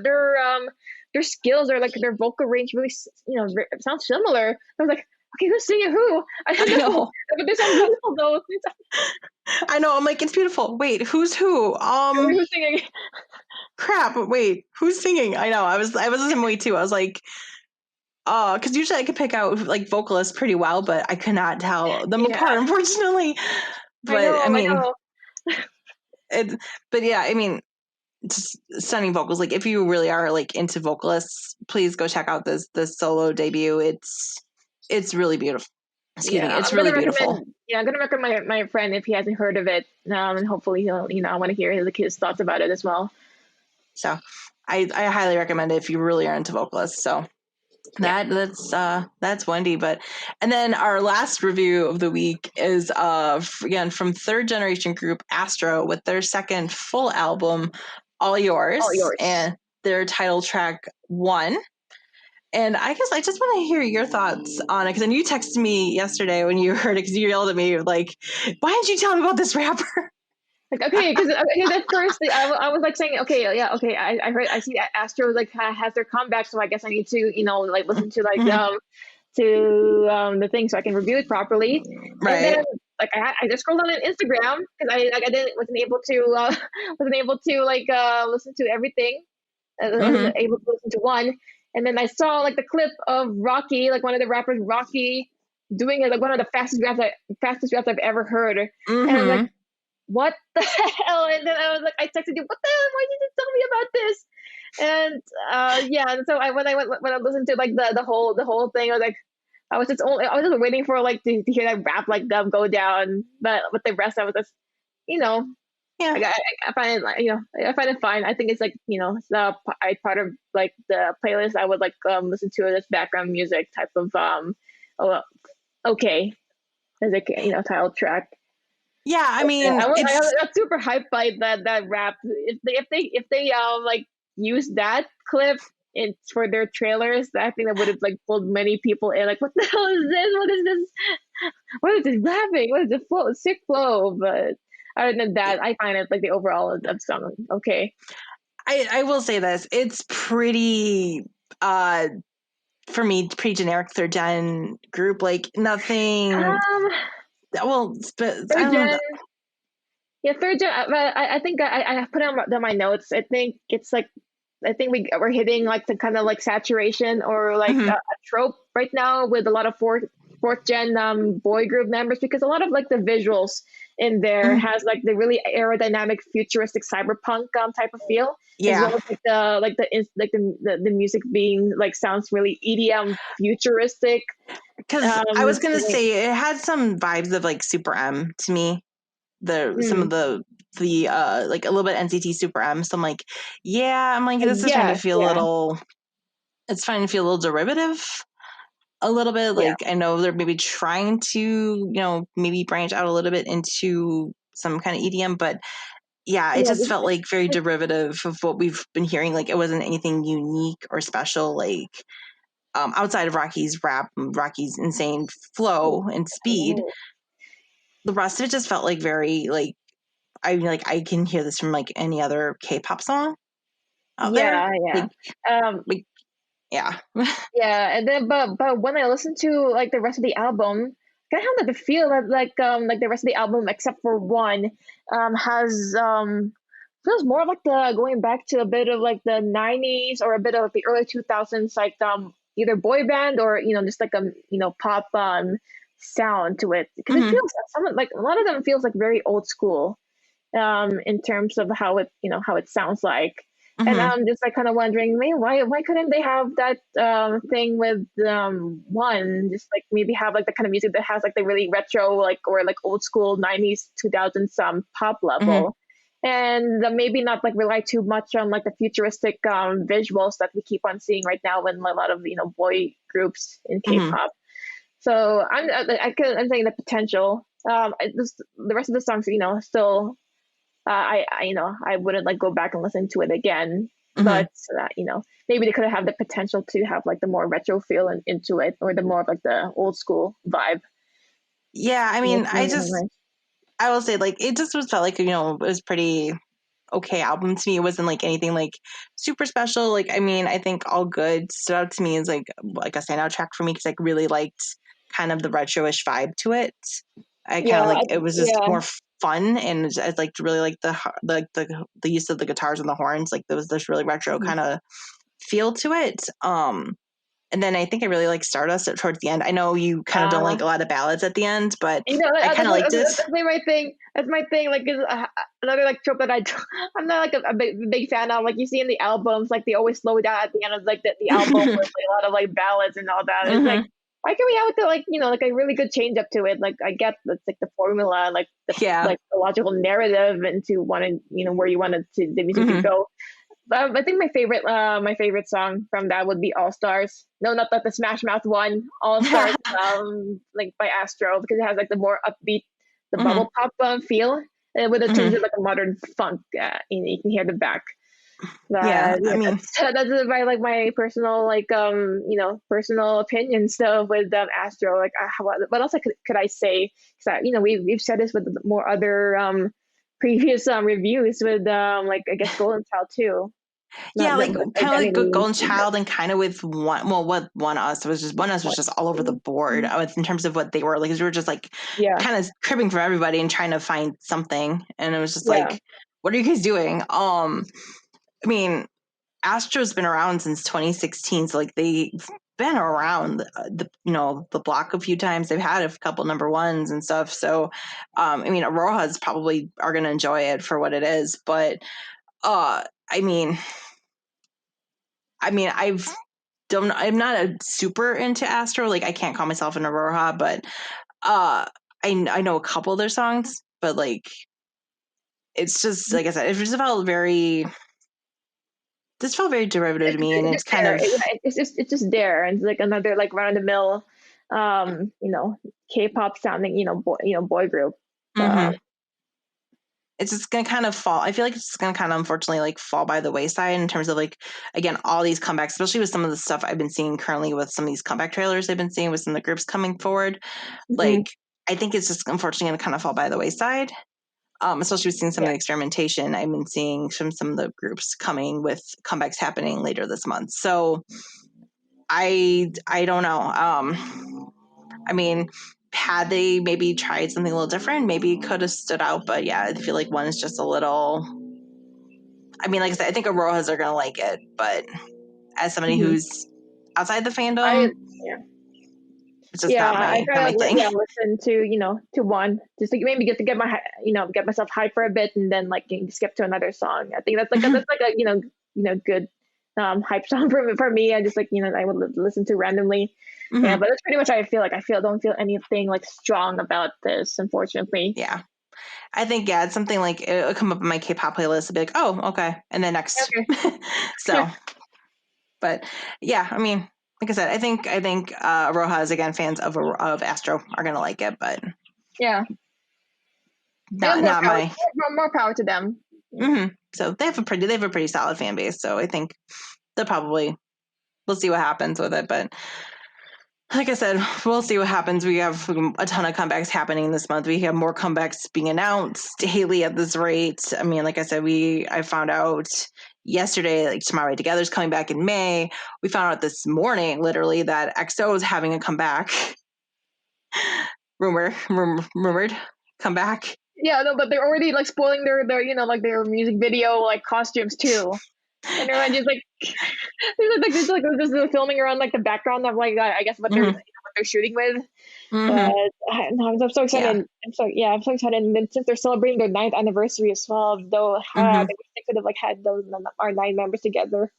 their skills or like their vocal range really sounds similar. I was like, okay, who's singing who? I don't know. But they sound beautiful though. I know. I'm like, it's beautiful. Wait, who's who? Who's singing? Crap. Wait, who's singing? I know. I was the same way too. I was like, because usually I could pick out like vocalists pretty well, but I could not tell them apart, unfortunately. But I mean, but yeah, I mean, just stunning vocals. Like if you really are like into vocalists, please go check out this solo debut. It's really beautiful. Excuse me, it's really beautiful. I'm gonna recommend my friend if he hasn't heard of it, and hopefully he'll I want to hear his thoughts about it as well. So I highly recommend it if you really are into vocalists. So that's Wendy. And then our last review of the week is again from third generation group Astro with their second full album, All Yours, and their title track 1. And I guess I just want to hear your thoughts on it, because then you texted me yesterday when you heard it, because you yelled at me like, why didn't you tell me about this rapper? Like, okay, because at first I was like saying, okay, yeah, okay, I see that Astro like has their comeback, so I guess I need to, like listen to like Mhm. the thing so I can review it properly. And then Right. like I just scrolled on Instagram because I didn't wasn't able to like listen to everything. I wasn't Hmm. able to listen to one. And then I saw like the clip of Rocky, like one of the rappers, Rocky, doing it like one of the fastest raps I've ever heard. And I'm like, Hmm. what the hell? And then I was like, I texted you, what the hell? Why did you tell me about this? And yeah, and so when I listened to like the whole thing, I was like, I was just waiting for like to hear that rap like go down, but with the rest I was just, you know, Yeah. I find it like, I find it fine. I think it's like, it's part of like the playlist I would like listen to as background music type of oh, okay, as a title track. Yeah. I Yeah, mean, I it's got super hyped by that rap. If they like use that clip in for their trailers, I think that would have like pulled many people in. Like, what the hell is this? What is this? What is this rapping? What is the flow? Sick flow. But other than that, I find it like the overall of song okay. I will say this. It's pretty for me, pretty generic third gen group. Like nothing. Um, Well, I third don't. gen. Yeah, third gen. I think I put on my notes. I think it's like I think we're hitting like the kind of like saturation or like Mhm. a trope right now with a lot of fourth gen boy group members because a lot of like the visuals in there Mhm. has like the really aerodynamic futuristic cyberpunk type of feel as Yeah, well as the music being like sounds really EDM futuristic. because I was gonna Like, say it had some vibes of like Super M to me. Some of mm, the like a little bit NCT Super M. So I'm like, yeah, I'm like this is trying to yeah, feel a yeah, little. It's trying to feel a little derivative. A little bit yeah, like I know they're maybe trying to maybe branch out a little bit into some kind of EDM, but yeah, it yeah. just felt like very derivative of what we've been hearing. Like it wasn't anything unique or special. Like outside of Rocky's rap, Rocky's insane flow and speed, the rest of it just felt like very I can hear this from like any other K-pop song out there. Yeah, yeah. Like Um, like yeah. Yeah, and then but when I listen to like the rest of the album, I kind of have like the feel that like the rest of the album except for one has feels more like the going back to a bit of like the 90s or a bit of the early 2000s like either boy band or just like a pop sound to it because it Hmm. feels like a lot of them feels like very old school in terms of how it sounds like. And Hmm. I'm just like kind of wondering, man, why couldn't they have that thing with one? Just like maybe have like the kind of music that has like the really retro like or like old school 90s 2000s pop Hmm. level, and maybe not like rely too much on like the futuristic visuals that we keep on seeing right now in a lot of boy groups in Hmm. K-pop. So I'm saying the potential. The rest of the songs, still I wouldn't like go back and listen to it again. Hmm. But maybe they could have the potential to have like the more retro feel into it, or the more of like the old school vibe. Yeah, I Yeah, mean, I will say like it just was felt like it was pretty okay album to me. It wasn't like anything like super special. Like I mean, I think All Good stood out to me as like a standout track for me because I really liked kind of the retro-ish vibe to it. I kind of like it was just yeah, more fun, and I liked really like the use of the guitars and the horns. Like there was this really retro kind of feel to it. And then I think I really like Stardust towards the end. I know you kind of don't uh, like a lot of ballads at the end, but I that's, kind of liked it. that's my thing. That's my thing. Like, is another like trope that I'm not like a big fan of. Like you see in the albums, like they always slow down at the end of like the album with like, a lot of like ballads and all that. It's like Hmm. why can we have the like like a really good change up to it? Like I get that's like the formula, like Yeah. the logical narrative into wanting where you wanted to the music to Hmm. go. I think my favorite song from that would be All Stars. No, not the Smash Mouth one. All Stars, like by Astro, because it has like the more upbeat, the Hmm. bubble pop feel, with a tinge Hmm. of like a modern funk. You can hear the back. Yeah. I Yeah, mean, that's my like my personal like personal opinion stuff with Astro. Like what else could I say? Because we've said this with more other previous reviews with like I guess Golden Child too. Yeah, like kind of like Identity. Golden Child and kind of with what One Us was just One Us was just all over the board in terms of what they were like. We were just like Yeah, kind of cribbing from everybody and trying to find something, and it was just yeah, like, what are you guys doing? I mean, Astro's been around since 2016, so like they've been around the block a few times. They've had a couple number ones and stuff. So, I mean, Aroha's probably are going to enjoy it for what it is, but I mean, I'm not a super into Astro. Like I can't call myself an Aroha, but I know a couple of their songs, but like it's just like I said, this felt very derivative to me, and it's it's just kind there. of It's just there, and it's like another like run of the mill, K-pop sounding, boy group. mm-hmm. It's just gonna kind of fall. I feel like it's just gonna kind of unfortunately like fall by the wayside in terms of like, again, all these comebacks, especially with some of the stuff I've been seeing currently with some of these comeback trailers I've been seeing with some of the groups coming forward. Like I think it's just unfortunately gonna kind of fall by the wayside. Especially with seeing some of the experimentation I've been seeing from some of the groups coming with comebacks happening later this month. So I don't know. I mean, had they maybe tried something a little different, maybe it could have stood out. But yeah, I feel like one is just a little. I mean, like I said, I think Arohas are gonna like it, but as somebody who's outside the fandom, it's just not I not try my to thing. listen to one just to maybe get my get myself hyped for a bit and then like skip to another song. I think that's like that's like a good hype song for me. I just like I would listen to randomly. Yeah, but that's pretty much how I feel. Like don't feel anything like strong about this, unfortunately. Yeah. I think it's something like it'll come up in my K-pop playlist and be like, oh, okay, and then next. Okay. So, but yeah, I mean, like I said, I think Rojas, again, fans of Astro are gonna like it, but yeah, not my. more power to them. So they have a pretty solid fan base. So I think we'll see what happens with it, but. Like I said, we'll see what happens. We have a ton of comebacks happening this month. We have more comebacks being announced daily at this rate. I mean, like I said, I found out yesterday, like Tomorrow Together is coming back in May. We found out this morning, literally, that EXO is having a comeback. Rumored comeback. Yeah, no, but they're already like spoiling their their music video like costumes too. And everyone just like there's the filming around like the background of like I guess what they're shooting with. But I'm so excited. Yeah. I'm so excited. And then since they're celebrating their 9th anniversary as well, though they could have like had our 9 members together.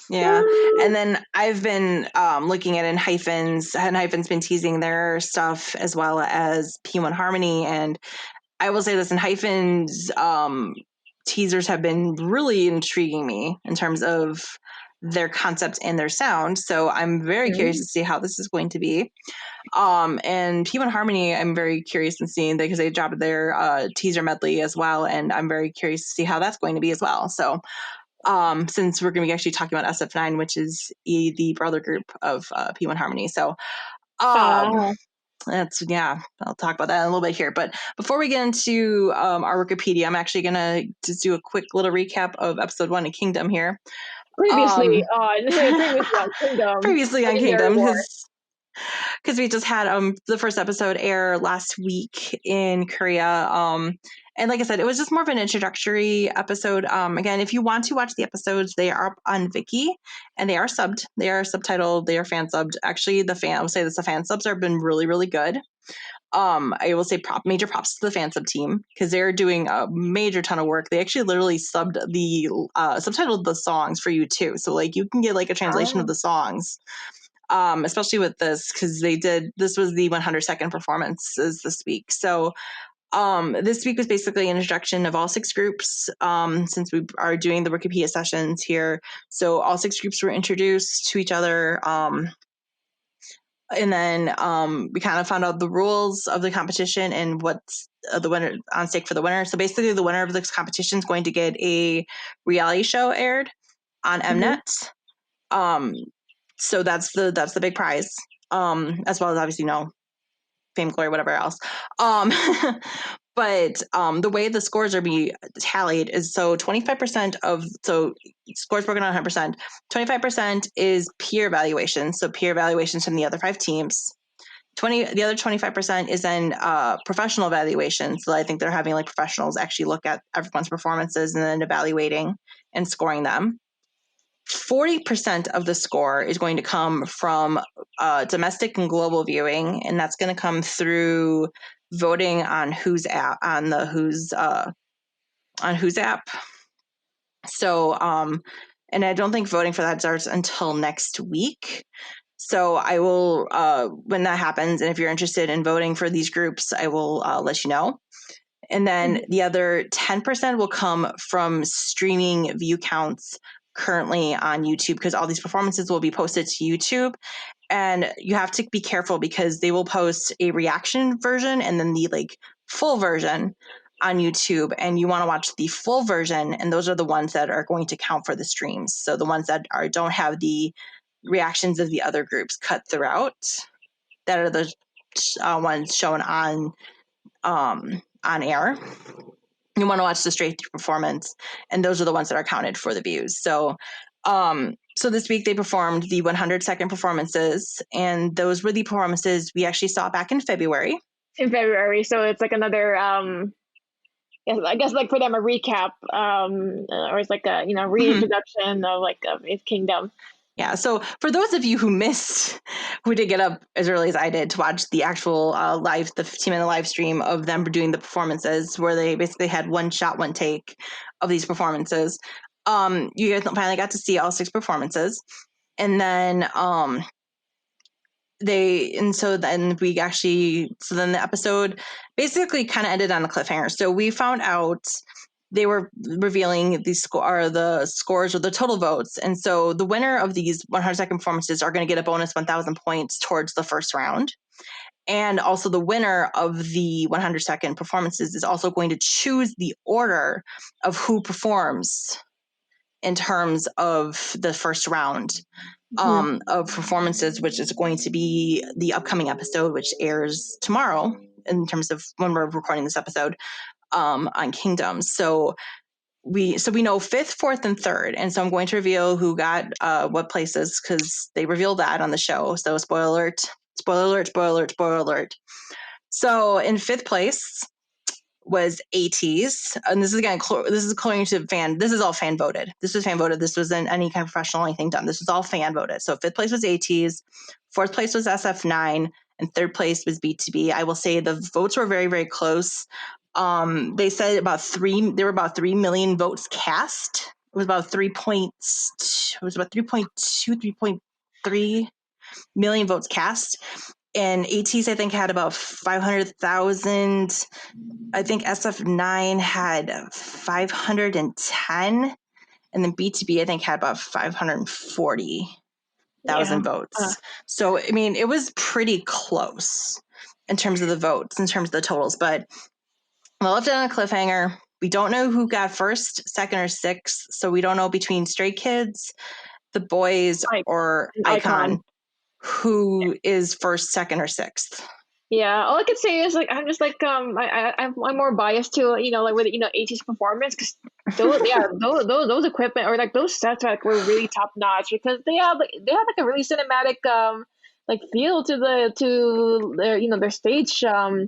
Yeah. And then I've been looking at Enhypen's. Enhypen's been teasing their stuff as well as P1 Harmony. And I will say this, Enhypen's teasers have been really intriguing me in terms of their concept and their sound. So I'm very curious to see how this is going to be. And P1 Harmony, I'm very curious in seeing because they dropped their teaser medley as well. And I'm very curious to see how that's going to be as well. So since we're going to be actually talking about SF9, which is the brother group of P1 Harmony. So I'll talk about that in a little bit here. But before we get into our Rookiepedia, I'm actually going to just do a quick little recap of episode 1 of Kingdom here. Previously on Kingdom. Previously on Kingdom, because we just had the first episode air last week in Korea. And like I said, it was just more of an introductory episode. Again, if you want to watch the episodes, they are up on Viki and they are subbed. They are subtitled. They are fan subbed. Actually, I will say this: the fan subs have been really, really good. I will say major props to the fan sub team because they're doing a major ton of work. They actually literally subtitled the songs for you too. So like you can get like a translation of the songs. Especially with this because this was the 102nd performances this week. So this week was basically an introduction of all 6 groups since we are doing the Rookiepedia sessions here. So all 6 groups were introduced to each other. And then we kind of found out the rules of the competition and what's the winner on stake for the winner. So basically the winner of this competition is going to get a reality show aired on Mnet. So that's the big prize, as well as obviously fame, glory, whatever else. But the way the scores are being tallied is so 25% so scores broken down 100%. 25% is peer evaluation, so peer evaluations from the other 5 teams. The other 25% is then professional evaluation. So I think they're having like professionals actually look at everyone's performances and then evaluating and scoring them. 40% of the score is going to come from domestic and global viewing, and that's going to come through voting on Who's app on Who's app. So, and I don't think voting for that starts until next week. So I will, when that happens, and if you're interested in voting for these groups, I will let you know. And then the other 10% will come from streaming view counts currently on YouTube, because all these performances will be posted to YouTube. And you have to be careful because they will post a reaction version and then the like full version on YouTube. And you want to watch the full version. And those are the ones that are going to count for the streams. So the ones that don't have the reactions of the other groups cut throughout, that are the ones shown on air. You want to watch the straight through performance, and those are the ones that are counted for the views. So this week they performed the 100-second performances, and those were the performances we actually saw back in February. So it's like another I guess like for them a recap, or it's like a reintroduction of like its kingdom. Yeah. So for those of you who did get up as early as I did to watch the actual the 15-minute live stream of them doing the performances, where they basically had one shot, one take of these performances, you guys finally got to see all 6 performances. And then then the episode basically kind of ended on a cliffhanger. So we found out they were revealing the scores or the total votes. And so the winner of these 100-second performances are going to get a bonus 1,000 points towards the first round. And also the winner of the 100-second performances is also going to choose the order of who performs in terms of the first round of performances, which is going to be the upcoming episode, which airs tomorrow in terms of when we're recording this episode on Kingdoms. So we know 5th, 4th, and 3rd. And so I'm going to reveal who got what places, because they revealed that on the show. So spoiler alert, spoiler alert, spoiler alert, spoiler alert. So in 5th place was ATs. And this is again, this is according to this is all fan voted. This was fan voted. This wasn't any kind of professional anything done. This was all fan voted. So 5th place was ATs, 4th place was SF9, and 3rd place was B2B. I will say the votes were very, very close. They said there were about 3 million votes cast. It was about 3.3 million votes cast. And ATs, I think, had about 500,000. I think SF9 had 510. And then B2B, I think, had about 540,000 votes. So, I mean, it was pretty close in terms of the votes, in terms of the totals. But I left it on a cliffhanger. We don't know who got 1st, 2nd, or 6th. So we don't know between Stray Kids, The Boys, or Icon who is 1st, 2nd, or 6th. Yeah, all I could say is like I'm just like I'm more biased to like with AT's performance, because those equipment or like those sets were really top notch, because they have like a really cinematic like feel to their their stage show.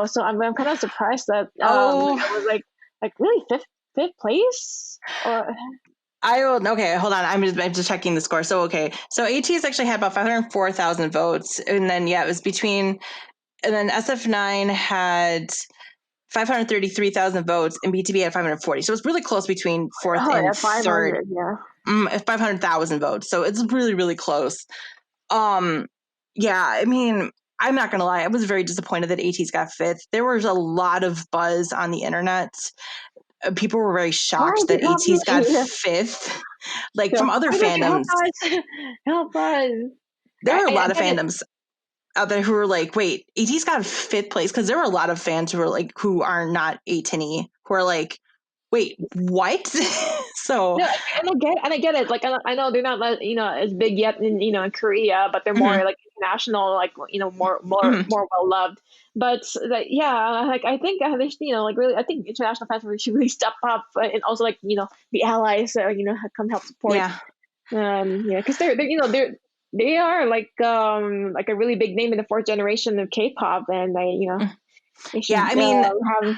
So I'm kind of surprised that it was like really fifth place or. Okay, hold on. I'm just checking the score. So ATs actually had about 504,000 votes, and then it was between, and then SF9 had 533,000 votes, and B2B had 540. So it's really close between 4th and 3rd. 500,000 votes. So it's really, really close. I mean, I'm not gonna lie. I was very disappointed that ATs got 5th. There was a lot of buzz on the internet. People were very shocked that ATs got 5th, like from other fandoms. Help us. There were a lot of fandoms out there who were like, "Wait, ATs got 5th place," because there were a lot of fans who are not A10E who are like, "Wait, what?" So and I get it. Like I know they're not as big yet in in Korea, but they're more like international, like, more Mhm. more well loved. But like, yeah, like I think they should, like really, I think international fans should really step up, and also like be allies, come help support. Yeah. Yeah, because they are like a really big name in the fourth generation of K-pop, and they Yeah, should I mean, have.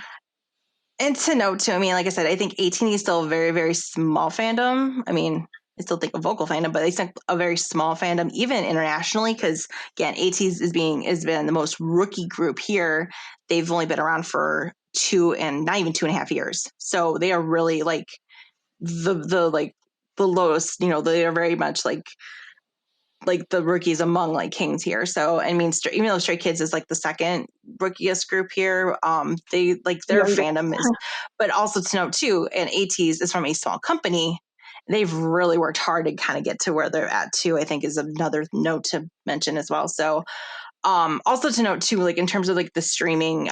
and to note too, I mean, like I said, I think 18 is still a very, very small fandom. I mean, I still think a vocal fandom, but it's like a very small fandom, even internationally, because again, ATEEZ has been the most rookie group here. They've only been around for not even 2.5 years. So they are really like the lowest, they are very much like the rookies among like kings here. So I mean, even though Stray Kids is like the second rookiest group here, they like their Younger. fandom is, but also to note too, and ATEEZ is from a small company. They've really worked hard to kind of get to where they're at too, I think is another note to mention as well. So also to note too, like in terms of like the streaming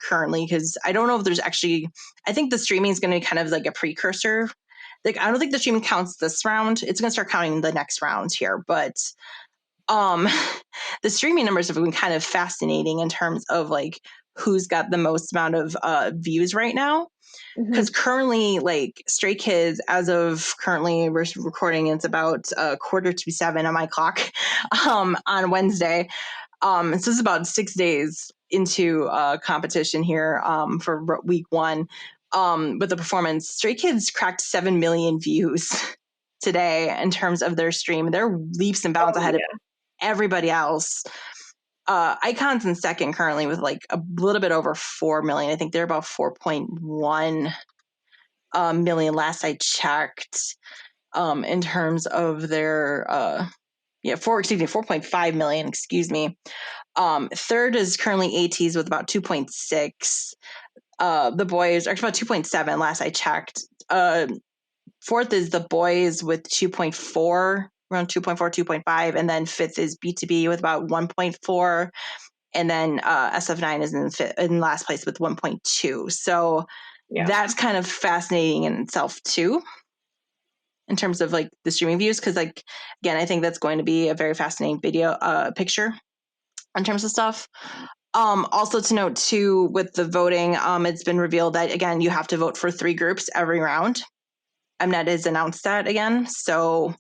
currently, because I don't know if there's actually, I think the streaming is going to be kind of like a precursor. Like I don't think the streaming counts this round. It's going to start counting the next round here, but um the streaming numbers have been kind of fascinating in terms of like who's got the most amount of views right now, because currently like Stray Kids, as of currently we're recording, it's about 6:45 on my clock on Wednesday. So this is about 6 days into competition here for week one. With the performance, Stray Kids cracked 7 million views today in terms of their stream. They're leaps and bounds ahead of everybody else. Icon's in second currently with like a little bit over 4 million. I think they're about 4.1 million last I checked. In terms of their 4.5 million, excuse me. Third is currently ATEEZ with about 2.6. The boys are actually about 2.7 last I checked. Fourth is the boys with 2.4, around 2.4, 2.5, and then fifth is B2B with about 1.4, and then SF9 is in last place with 1.2. So that's kind of fascinating in itself too, in terms of like the streaming views, because like again, I think that's going to be a very fascinating picture in terms of stuff. Also to note too, with the voting, it's been revealed that again you have to vote for 3 groups every round. Mnet has announced that again, so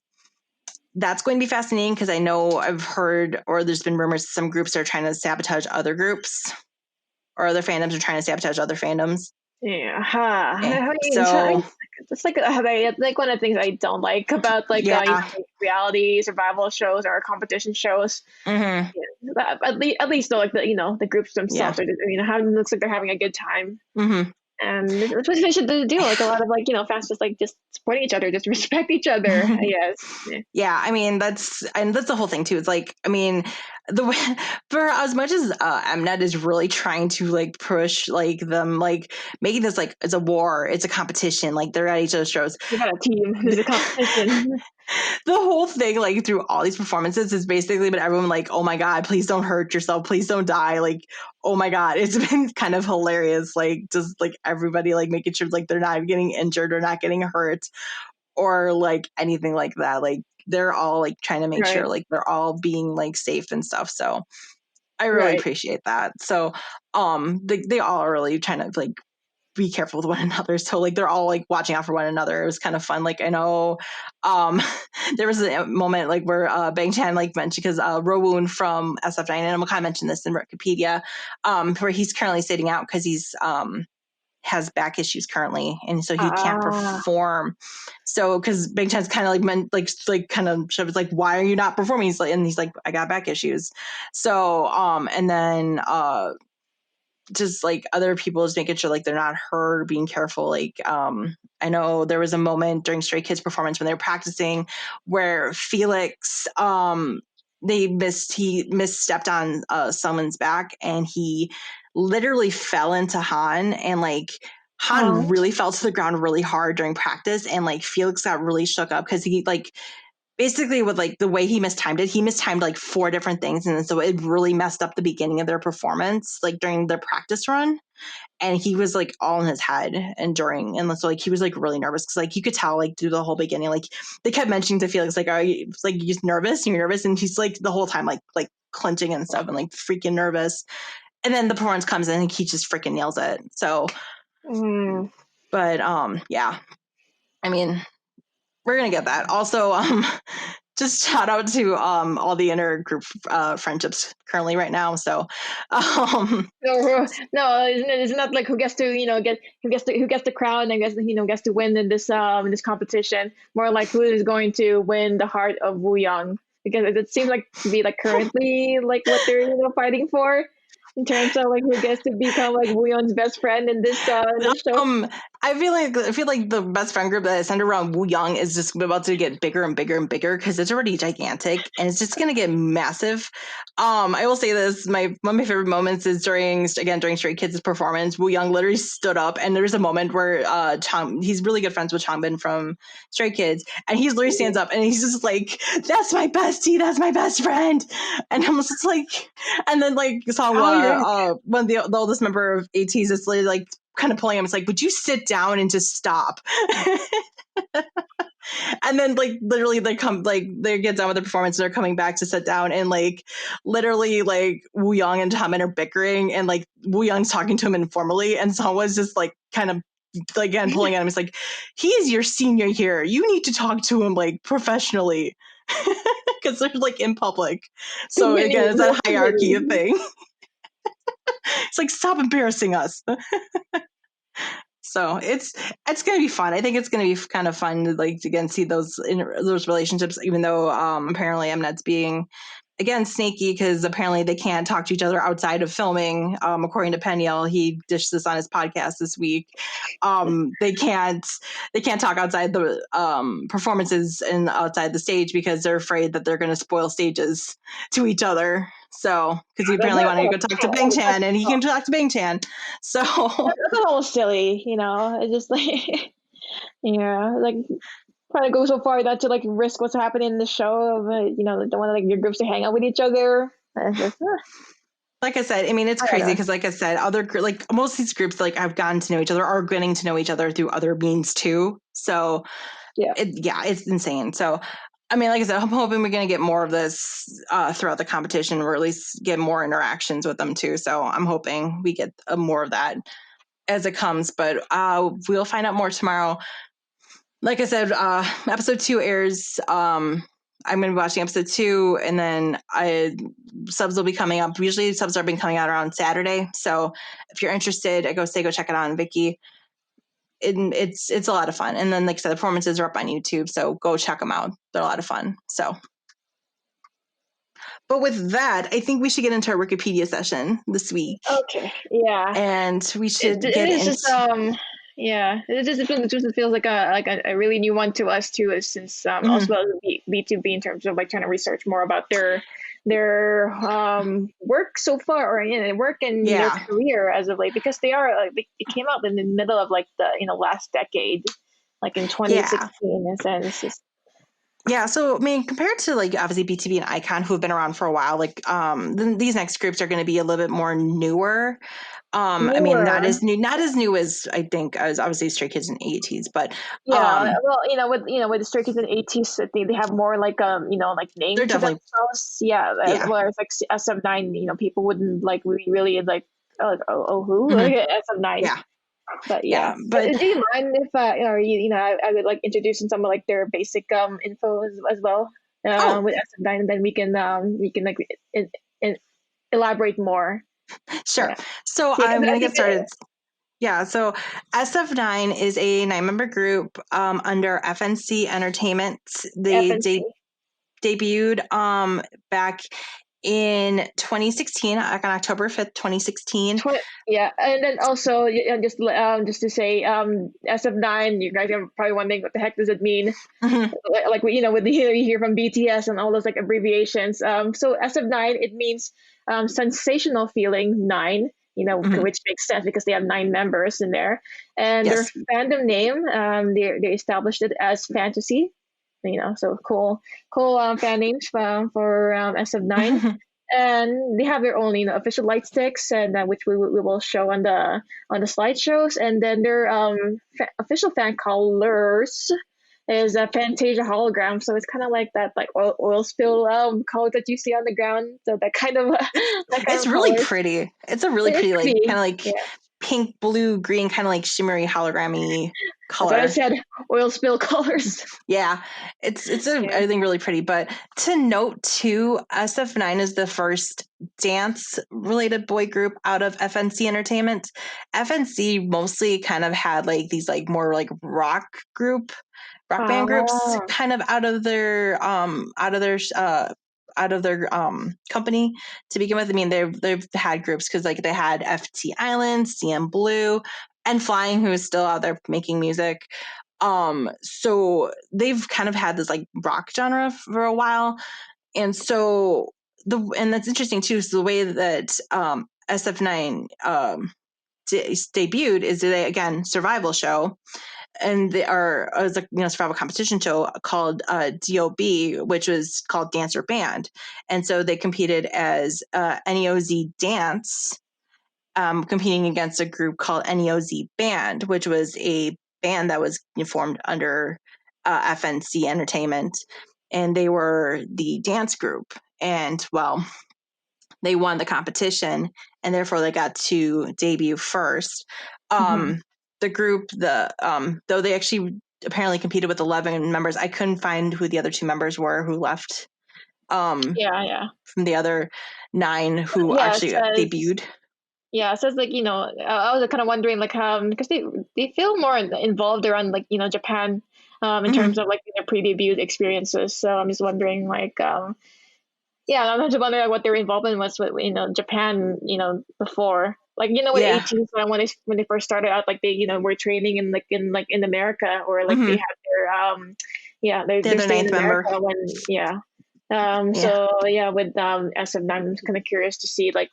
that's going to be fascinating, because I know I've heard, or there's been rumors some groups are trying to sabotage other groups, or other fandoms are trying to sabotage other fandoms. Yeah, Okay. I mean, So it's like one of the things I don't like about like reality survival shows or competition shows. Mm-hmm. Yeah, at least though, like the groups themselves are looks like they're having a good time. Mm-hmm. And that's what they should do. Like a lot of fans just supporting each other, just respect each other. I guess. Yeah, I mean that's the whole thing too. It's like, I mean, the way, for as much as Mnet is really trying to like push like them like making this like it's a war, it's a competition, like they're at each other's shows. You got a team. There's a competition. The whole thing, like through all these performances, is basically been everyone like, oh my god, please don't hurt yourself, please don't die. Like, oh my god, it's been kind of hilarious. Like, just like everybody like making sure like they're not getting injured or not getting hurt or like anything like that. Like, they're all like trying to make sure like they're all being like safe and stuff. So I really appreciate that. So they all are really trying to like be careful with one another. So like they're all like watching out for one another. It was kind of fun. Like I know there was a moment like where Bang Chan like mentioned, because Rowoon from SF9, and I'm kind of mention this in Rookiepedia, where he's currently sitting out because he's has back issues currently, and so he can't perform. So because Bang Chan's kind of like kind of shows like, why are you not performing? He's like, I got back issues. So and then just like other people just making sure like they're not hurt, being careful. Like I know there was a moment during Stray Kids performance when they were practicing where Felix he misstepped on someone's back, and he literally fell into Han, and like Han really fell to the ground really hard during practice, and like Felix got really shook up because he like basically with like the way he mistimed like 4 different things, and so it really messed up the beginning of their performance like during their practice run, and he was like all in his head and so like he was like really nervous because like you could tell like through the whole beginning, like they kept mentioning to Felix like, are you like, you're nervous, and he's like the whole time like clenching and stuff and like freaking nervous. And then the performance comes in and he just freaking nails it. So, but yeah, I mean, we're gonna get that. Also, just shout out to all the intergroup friendships currently right now. So, No, it's not like who gets to who gets the crown and gets to win in this competition. More like who is going to win the heart of Wu Yang, because it seems like to be like currently like what they're fighting for in terms of like who gets to become like Wu Yang's best friend in this show. I feel like the best friend group that is centered around Wu Yang is just about to get bigger and bigger and bigger because it's already gigantic and it's just gonna get massive. I will say this: one of my favorite moments is during Stray Kids' performance. Wu Yang literally stood up, and there's a moment where he's really good friends with Changbin from Stray Kids, and he literally stands up and he's just like, "That's my bestie, that's my best friend," and I'm just like, and then like when the oldest member of ATEEZ is literally like kind of pulling him, it's like, would you sit down and just stop? And then like literally they get done with the performance and they're coming back to sit down, and like literally like Wu Yang and Tamen are bickering, and like Wu Yang's talking to him informally, and someone's just like kind of like again pulling at him. It's like, he is your senior here, you need to talk to him like professionally, because they're like in public. So again, it's that hierarchy thing. It's like, stop embarrassing us. So it's gonna be fun. I think it's gonna be kind of fun to like again see those relationships, even though apparently Mnet's being again snaky because apparently they can't talk to each other outside of filming. According to Peniel, he dished this on his podcast this week. They can't talk outside the performances and outside the stage because they're afraid that they're going to spoil stages to each other. So, because he apparently wanted to go talk to Bang Chan, and he can talk to Bang Chan. So that's a little silly, It's just like, like trying to go so far not to like risk what's happening in the show. But don't want like your groups to hang out with each other. Like I said, I mean, it's crazy because, like I said, like most of these groups, like I've gotten to know each other, are getting to know each other through other means too. So it's insane. So. I mean, like I said, I'm hoping we're going to get more of this throughout the competition, or at least get more interactions with them too. So I'm hoping we get more of that as it comes. But we'll find out more tomorrow. Like I said, episode 2 airs. I'm going to be watching episode 2, and then subs will be coming up. Usually subs have been coming out around Saturday. So if you're interested, go check it out on Viki. It's a lot of fun. And then, like I said, the performances are up on YouTube, so go check them out. They're a lot of fun. So, but with that, I think we should get into our Rookiepedia session this week. Okay. Yeah. And we should it just feels like a really new one to us too, since also B2B in terms of like trying to research more about their work so far, or work and their career as of late, because they are it came out in the middle of like the last decade, like in 2016 in a sense. Yeah, so I mean, compared to like obviously BTB and Icon, who have been around for a while, like then these next groups are going to be a little bit more newer. I mean, not as new as I think as obviously Stray Kids and ATEEZ, but with the Stray Kids and ATEEZ, they have more like like names to definitely themselves. As well as like SF9, people wouldn't like really like who SF9. Yeah. But do you mind if I would like introducing some of like their basic info as well with SF9, and then we can like elaborate more. Sure. Yeah. So I'm going to get started. Yeah. So SF9 is a 9-member group under FNC Entertainment. They debuted back in 2016, like on October 5th, 2016. And then also just to say, SF9, you guys are probably wondering what the heck does it mean? Like with you hear from BTS and all those like abbreviations. So SF9, it means sensational feeling 9. Which makes sense because they have 9 members in there, and their fandom name, they established it as Fantasy. So cool fan names for SF9. And they have their own official light sticks, and which we will show on the slideshows, and then their official fan colors. is a Fantasia hologram. So it's kind of like that, like oil spill color that you see on the ground. So that kind of that kind It's of really color. pretty. It's a really It's pretty, like pretty. kind of like Yeah, pink, blue, green, kind of like shimmery hologrammy that's what I color. said. Oil spill colors. Yeah, Yeah. I think really pretty. But to note too, SF9 is the first dance related boy group out of FNC Entertainment. FNC mostly kind of had like these like more like rock band groups Ah. kind of out of their company to begin with. I mean, they've had groups because like they had FT Island, CM Blue, and Flying, who is still out there making music. So they've kind of had this like rock genre for a while. And so and that's interesting too. So the way that SF9 debuted is they, again, survival show, and they are it was a survival competition show called DOB, which was called Dancer Band. And so they competed as NEOZ Dance, competing against a group called NEOZ Band, which was a band that was formed under FNC Entertainment, and they were the dance group. And well, they won the competition, and therefore they got to debut first. The group, though they actually apparently competed with 11 members, I couldn't find who the other 2 members were who left. Yeah. From the other 9 who Yeah. It actually says. debuted. Yeah, it says like I was kind of wondering like because they feel more involved around like Japan, in Mm-hmm. terms of like their pre-debut experiences. So I'm just wondering like yeah, I'm just wondering like, what their involvement was with Japan before, like with Yeah. 18 so when they first started out, like they were training in America, or like they Mm-hmm. had their yeah, The they're other staying 9th in member. America when Yeah. so yeah, with SF9, I'm kind of curious to see like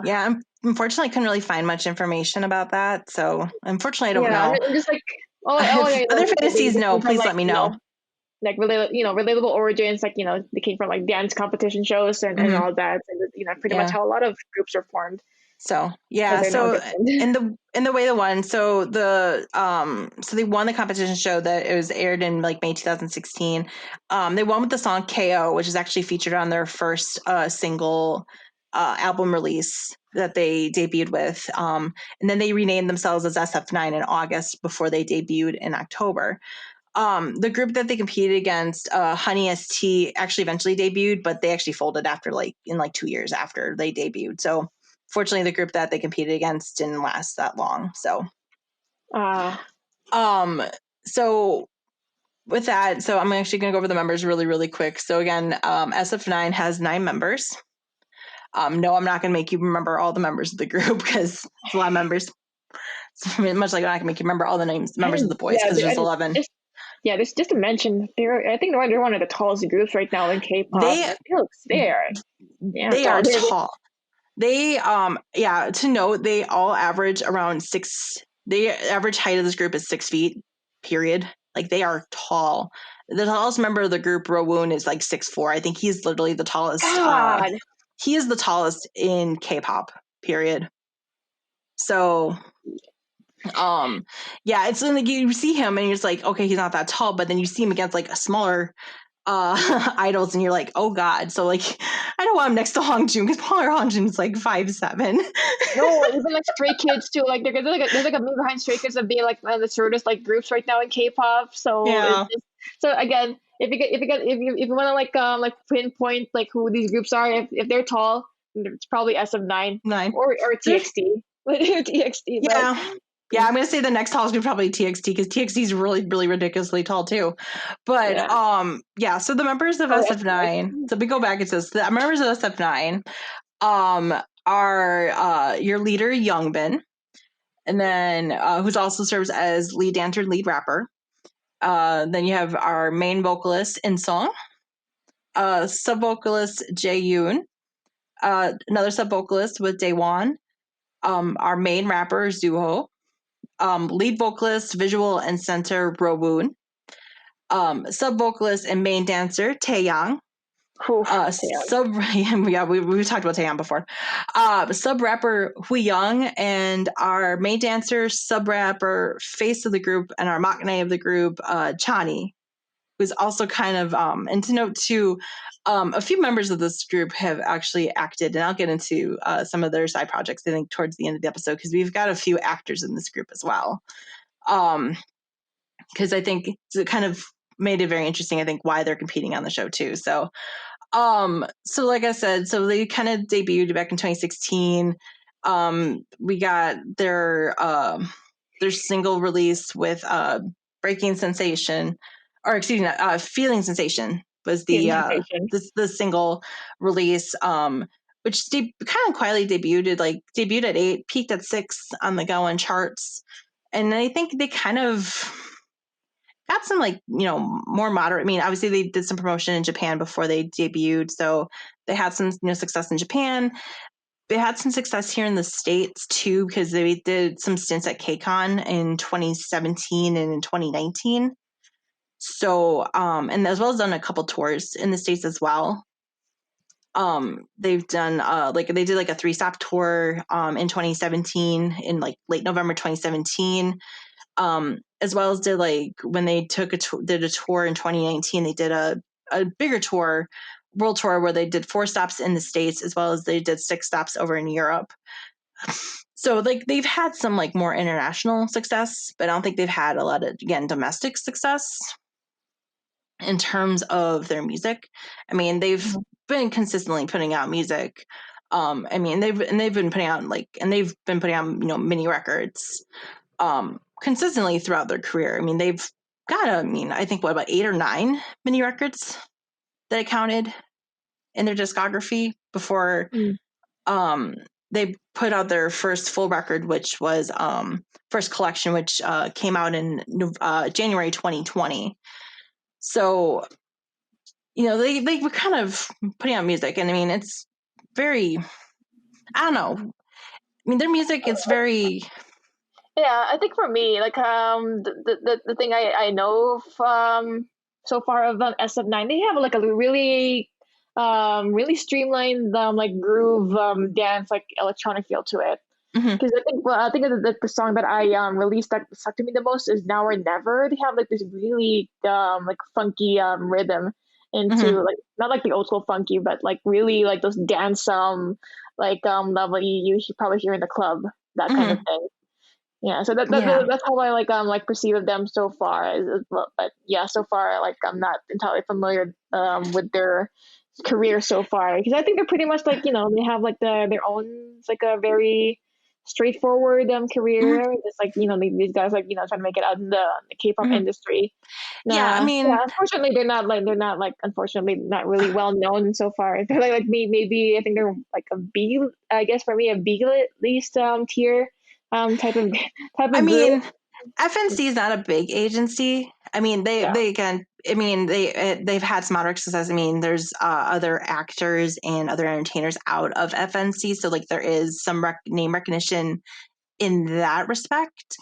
Yeah. Unfortunately, I couldn't really find much information about that. So unfortunately, I don't yeah, know. I'm just like all If I know other is like fantasies they know, came from please like let me know. like relatable origins, like they came from like dance competition shows and Mm-hmm. all that, and pretty much Yeah. how a lot of groups are formed. So So yeah, they're no so different. in the way they won, so they won the competition show that it was aired in like May 2016. They won with the song KO, which is actually featured on their first single album release that they debuted with. And then they renamed themselves as SF9 in August before they debuted in October. The group that they competed against, Honey ST, actually eventually debuted, but they actually folded after in 2 years after they debuted. So fortunately, the group that they competed against didn't last that long. So, uh so with that, so I'm actually going to go over the members really, really quick. So again, SF9 has 9 members. No, I'm not going to make you remember all the members of the group because it's a lot of members. Much like I'm not going to make you remember all the members of the boys yeah, because there's 11. just to mention, I think they're one of the tallest groups right now in K-pop. They I feel they are, yeah, they tall. are tall. They yeah, to note, they all average around 6. The average height of this group is 6 feet, period. Like, they are tall. The tallest member of the group, Rowoon, is like 6'4". I think he's literally the tallest. God. He is the tallest in K-pop, period. So yeah, it's like you see him and you're just like, okay, he's not that tall, but then you see him against like a smaller idols and you're like, oh god. So like, I don't want him next to Hongjoong because Paul Hongjoong is like 5'7". No, even like Stray Kids too. Like there's like a meme behind Stray Kids of being like one of the shortest like groups right now in K-pop. So Yeah. so again, if you want to like pinpoint like who these groups are, if they're tall, it's probably SF9 9. or TXT. TXT, Yeah. Yeah, I'm gonna say the next tallest group probably TXT because TXT is really, really ridiculously tall too. But yeah. So the members of SF9. So we go back. It says the members of SF9 are your leader Youngbin, and then who's also serves as lead dancer, lead rapper. Then you have our main vocalist Insong, sub vocalist Jaeyoon, another sub vocalist with Daewon, our main rapper Zuho, lead vocalist, visual and center Rowoon, sub vocalist and main dancer Taeyang, Oof, damn. Yeah, we've talked about Taeyang before. Sub rapper Hui Young and our main dancer, sub rapper, face of the group, and our maknae of the group, Chani, who's also kind of and to note too, a few members of this group have actually acted, and I'll get into some of their side projects I think towards the end of the episode, because we've got a few actors in this group as well. Because I think it kind of made it very interesting, I think, why they're competing on the show too. So like I said, so they kind of debuted back in 2016. We got their single release with Breaking Sensation, or excuse me, Feeling Sensation was the single release, which kind of quietly debuted at 8, peaked at 6 on the Gaon charts, and I think they kind of got some more moderate. I mean, obviously they did some promotion in Japan before they debuted, so they had some success in Japan. They had some success here in the States too, because they did some stints at KCON in 2017 and in 2019. So and as well as done a couple tours in the States as well. They've done they did a 3-stop tour in 2017, in late November 2017. As well as did when they did a tour in 2019, they did a bigger tour, world tour, where they did 4 stops in the States, as well as they did 6 stops over in Europe. So they've had some more international success, but I don't think they've had a lot of, again, domestic success in terms of their music. I mean, they've been consistently putting out music. I mean, they've been putting out mini records consistently throughout their career. I mean, they've got I think about 8 or 9 mini records that I counted in their discography before they put out their first full record, which was first collection, which came out in January 2020. So they were kind of putting out music, and I mean, it's very, I don't know, I mean, their music is very. Yeah, I think for me, the thing I know so far of SF9, they have a really really streamlined groove dance electronic feel to it. Because I think the song that I released that stuck to me the most is Now or Never. They have this really funky rhythm into not the old school funky, but really those dance level you probably hear in the club, that kind of thing. Yeah, so that's how I perceive of them so far. But yeah, so far I'm not entirely familiar with their career so far, because I think they're pretty much they have their own a very straightforward career. Just these guys trying to make it out in the K-pop industry. Yeah, I mean, unfortunately they're not unfortunately not really well known so far. They're maybe I think they're a B, I guess for me, a B least tier type of I mean, group. FNC is not a big agency. I mean, they've had some moderate success. I mean, there's other actors and other entertainers out of FNC, so there is some name recognition in that respect.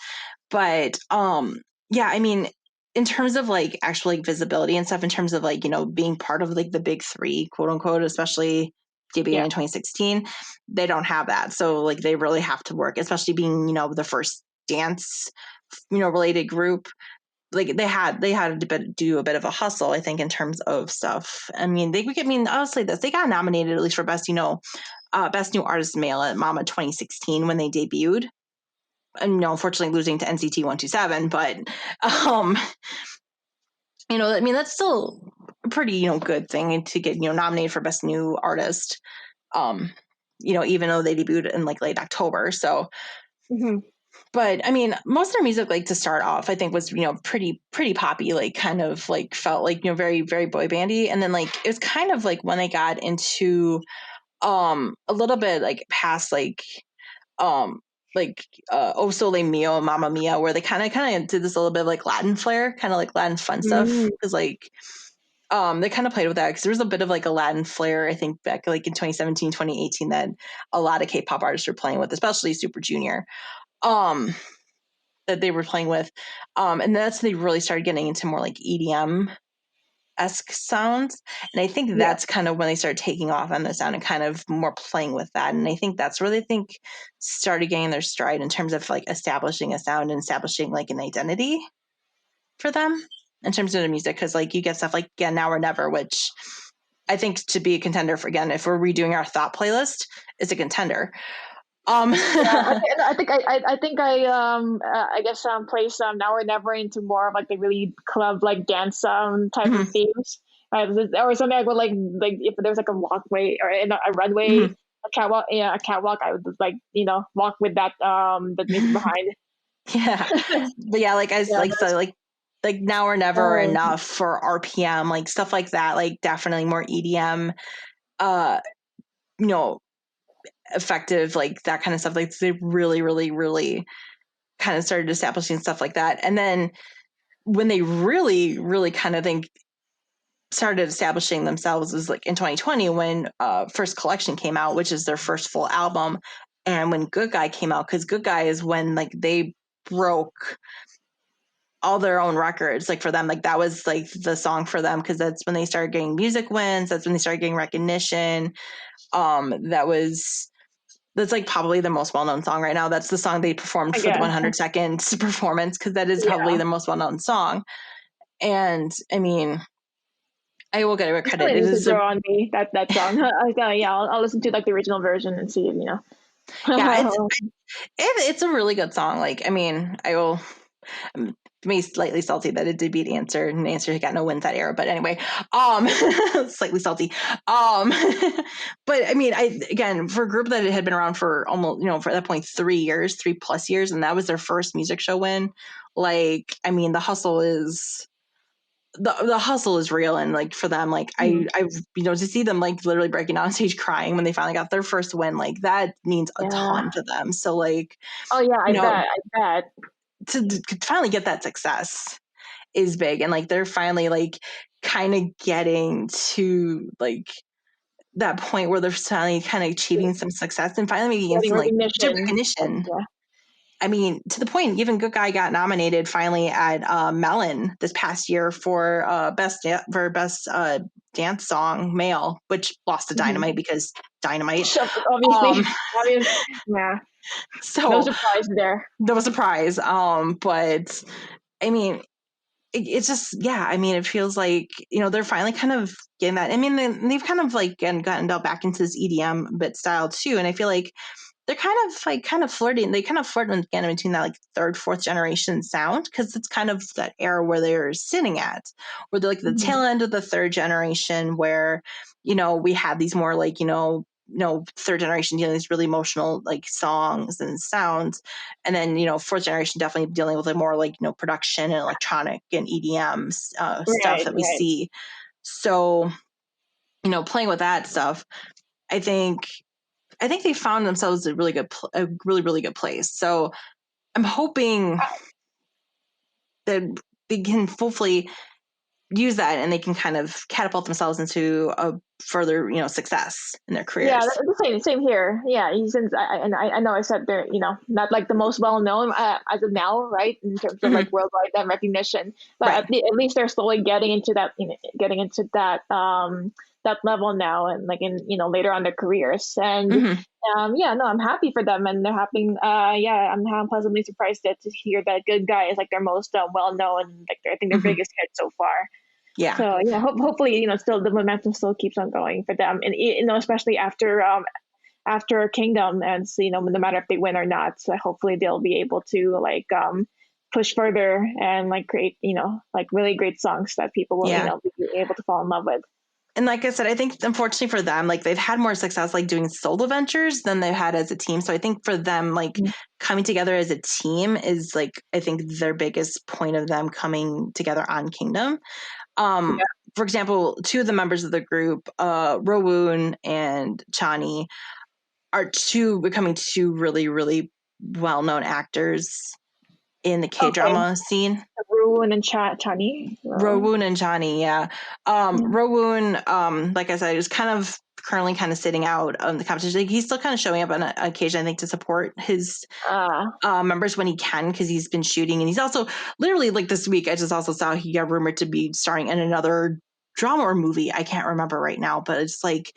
But yeah, I mean, in terms of actual visibility and stuff, in terms of being part of the big 3, quote unquote, especially debuting in 2016, they don't have that. So they really have to work, especially being the first dance related group. They had to do a bit of a hustle, I think, in terms of stuff. I mean, I'll say this: they got nominated at least for best best new artist male at MAMA 2016 when they debuted. And unfortunately losing to NCT 127, but I mean, that's still a pretty good thing to get nominated for best new artist. Even though they debuted in late October. So but I mean, most of their music to start off, I think, was pretty poppy, kind of felt very, very boy bandy. And then it was kind of when they got into a little bit past Oh Sole Mio and Mamma Mia, where they kind of did this a little bit of Latin flair, kind of Latin fun stuff, because they kind of played with that, because there was a bit of a Latin flair, I think, back in 2017, 2018, that a lot of K-pop artists were playing with, especially Super Junior, that they were playing with, and that's when they really started getting into more EDM esque sounds, and I think that's kind of when they started taking off on the sound and kind of more playing with that. And I think that's where they started getting their stride in terms of like establishing a sound and establishing like an identity for them in terms of the music. Because like you get stuff like Now or Never, which I think to be a contender for, again, if we're redoing our thought playlist, is a contender. I think I guess place Now or Never into more of like the really club like dance type of themes, or something like if there's like a walkway or a runway, a catwalk, I would just like walk with that the music behind. But yeah, like I said, like Now or Never, Enough for RPM, like stuff like that, like definitely more EDM, effective, like that kind of stuff. Like they really, really, really kind of started establishing stuff like that. And then when they really, really kind of started establishing themselves was like in 2020 when First Collection came out, which is their first full album. And when Good Guy came out, because Good Guy is when like they broke all their own records. Like for them, like that was like the song for them, because that's when they started getting music wins. That's when they started getting recognition. That's like probably the most well-known song right now. That's the song they performed for the 100 seconds performance, because that is probably the most well-known song. And I mean, I will get it credit. It is on me that song. I'll listen to like the original version and see it's a really good song. Like, I mean, I will be slightly salty that it did beat Answer, and Answer got no wins that era. But anyway, slightly salty. But I mean, again, for a group that had been around for almost, for that point, 3+ years, and that was their first music show win. Like, I mean, the hustle is real. And like for them, like I to see them like literally breaking down stage crying when they finally got their first win, like that means a ton to them. So like, I bet to finally get that success is big. And like they're finally like kind of getting to like that point where they're finally kind of achieving some success and finally getting some like recognition. I mean, to the point, even Good Guy got nominated finally at Mellon this past year for best dance song male, which lost to Dynamite because Dynamite. Obviously. Yeah. So no surprise there. No surprise. But I mean, it's just, I mean, it feels like, they're finally kind of getting that. I mean, they've kind of like gotten back into this EDM bit style too. And I feel like they're kind of flirting. They kind of flirt again between that like third, fourth generation sound, because it's kind of that era where they're sitting at, where they're like the tail end of the third generation, where, we have these more like, third generation dealing with these really emotional like songs and sounds. And then, fourth generation definitely dealing with like more like, production and electronic and EDM stuff that we see. So, playing with that stuff, I think they found themselves a really really good place. So I'm hoping that they can hopefully use that and they can kind of catapult themselves into a further, success in their careers. Yeah, the same here. Yeah, since I know I said they're, not like the most well known as of now, right, in terms of like worldwide recognition, but at least they're slowly getting into that, that level now, and like in later on their careers. And I'm happy for them, and they're happy. I'm pleasantly surprised to hear that Good Guy is like their most well known, like I think their biggest hit so far. Yeah. So hopefully still the momentum still keeps on going for them, and especially after Kingdom, and so, no matter if they win or not, so hopefully they'll be able to like push further and like create like really great songs that people will be able to fall in love with. And like I said, I think unfortunately for them, like they've had more success like doing solo ventures than they've had as a team. So I think for them, like coming together as a team is like, I think their biggest point of them coming together on Kingdom. For example, two of the members of the group, Rowoon and Chani, are becoming two really, really well-known actors in the K-drama scene. Rowoon and Chani. Rowoon and Chani, yeah. Rowoon, like I said, is currently sitting out of the competition. Like, he's still kind of showing up on occasion, I think, to support his members when he can, because he's been shooting. And he's also literally, like this week, I just also saw he got rumored to be starring in another drama or movie. I can't remember right now, but it's like,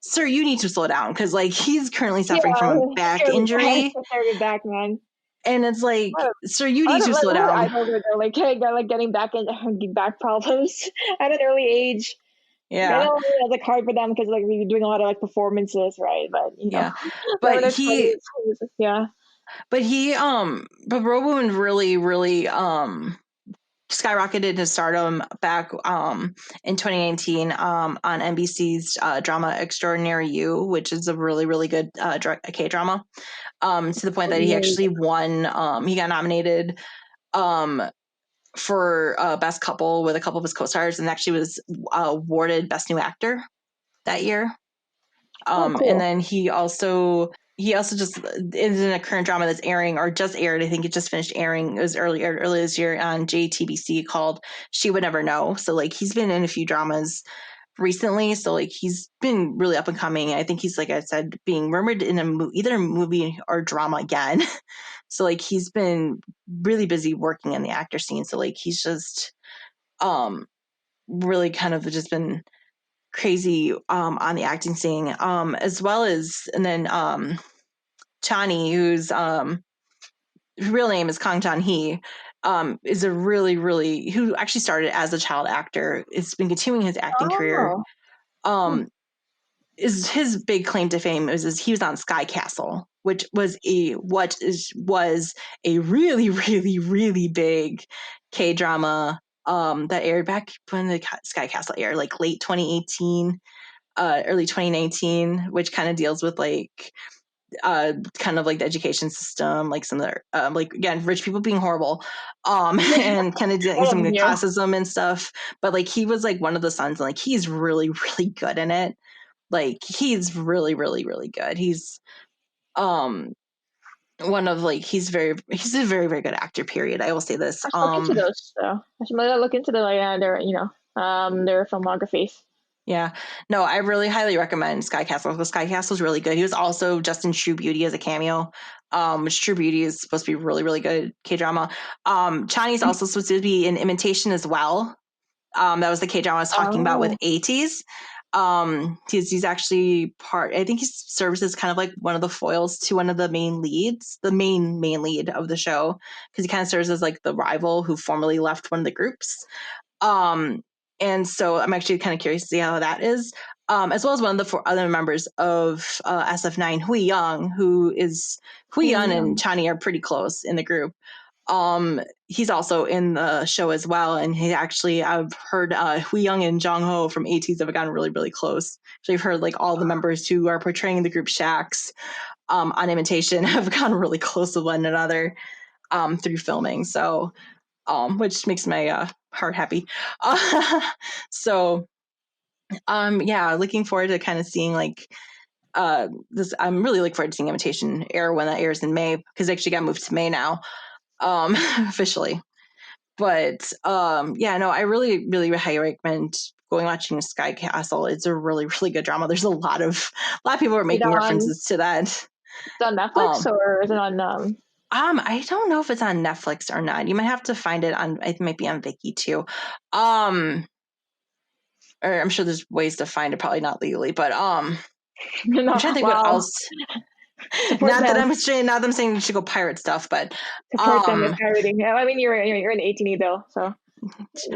sir, you need to slow down because like he's currently suffering from a back injury, Back, man. and it's like, sir, you I need don't to like slow what down. idols are like, hey, got like getting back problems at an early age. Yeah, I know it's like hard for them because like you're doing a lot of like performances, right? But you know, yeah, but they're he, 20s, yeah. but Robo really, really skyrocketed into stardom back in 2019 on NBC's drama Extraordinary You, which is a really, really good K-drama. To the point that he actually won. He got nominated for Best Couple with a couple of his co-stars, and actually was awarded Best New Actor that year. Cool. And then he also just is in a current drama that's airing or just aired. I think it just finished airing. It was early this year on JTBC called She Would Never Know. So like he's been in a few dramas recently. So like he's been really up and coming. I think he's, like I said, being rumored in either a movie or drama again. So like he's been really busy working in the actor scene. So like he's just really kind of just been crazy on the acting scene, as well as, and then Chani, whose real name is Kang Chan-hee, is a really, really, who actually started as a child actor. It's been continuing his acting career. Is his big claim to fame is he was on Sky Castle, which was a really, really, really big K-drama that aired back when the Sky Castle aired, like late 2018, early 2019, which kind of deals with like kind of like the education system, like some of the like, again, rich people being horrible, and kind of doing some classism and stuff. But like he was like one of the sons, and like he's really, really good in it. Like he's really, really, really good. He's one of like he's a very, very good actor, period. I will say this. I should look into those. So I should look into their filmographies. Yeah, no, I really highly recommend Sky Castle because Sky Castle is really good. He was also just in True Beauty as a cameo, which True Beauty is supposed to be really, really good K-drama. Chani's also supposed to be in Imitation as well. That was the K-drama I was talking about with 80s. He's actually I think he serves as kind of like one of the foils to one of the main leads, the main lead of the show, because he kind of serves as like the rival who formerly left one of the groups. And so I'm actually kind of curious to see how that is, as well as one of the 4 other members of SF9, Hui Young, Hui Young and Chani are pretty close in the group. He's also in the show as well, and he actually, I've heard Hui Young and Jong Ho from ATEEZ have gotten really, really close. So I've heard like all the members who are portraying the group Shax on Imitation have gotten really close with one another through filming. So which makes my heart happy. So yeah, looking forward to kind of seeing like this. I'm really looking forward to seeing Imitation air when that airs in May, because it actually got moved to May now, officially. But yeah, no, I really, really highly recommend watching Sky Castle. It's a really, really good drama. There's a lot of people are making references to that. It's on Netflix or is it on I don't know if it's on Netflix or not. You might have to find it on, it might be on Viki too. Or I'm sure there's ways to find it, probably not legally, but I'm trying to think what else. Not that I'm saying you should go pirate stuff, but support them with pirating. Yeah, I mean you're an 18 bill, so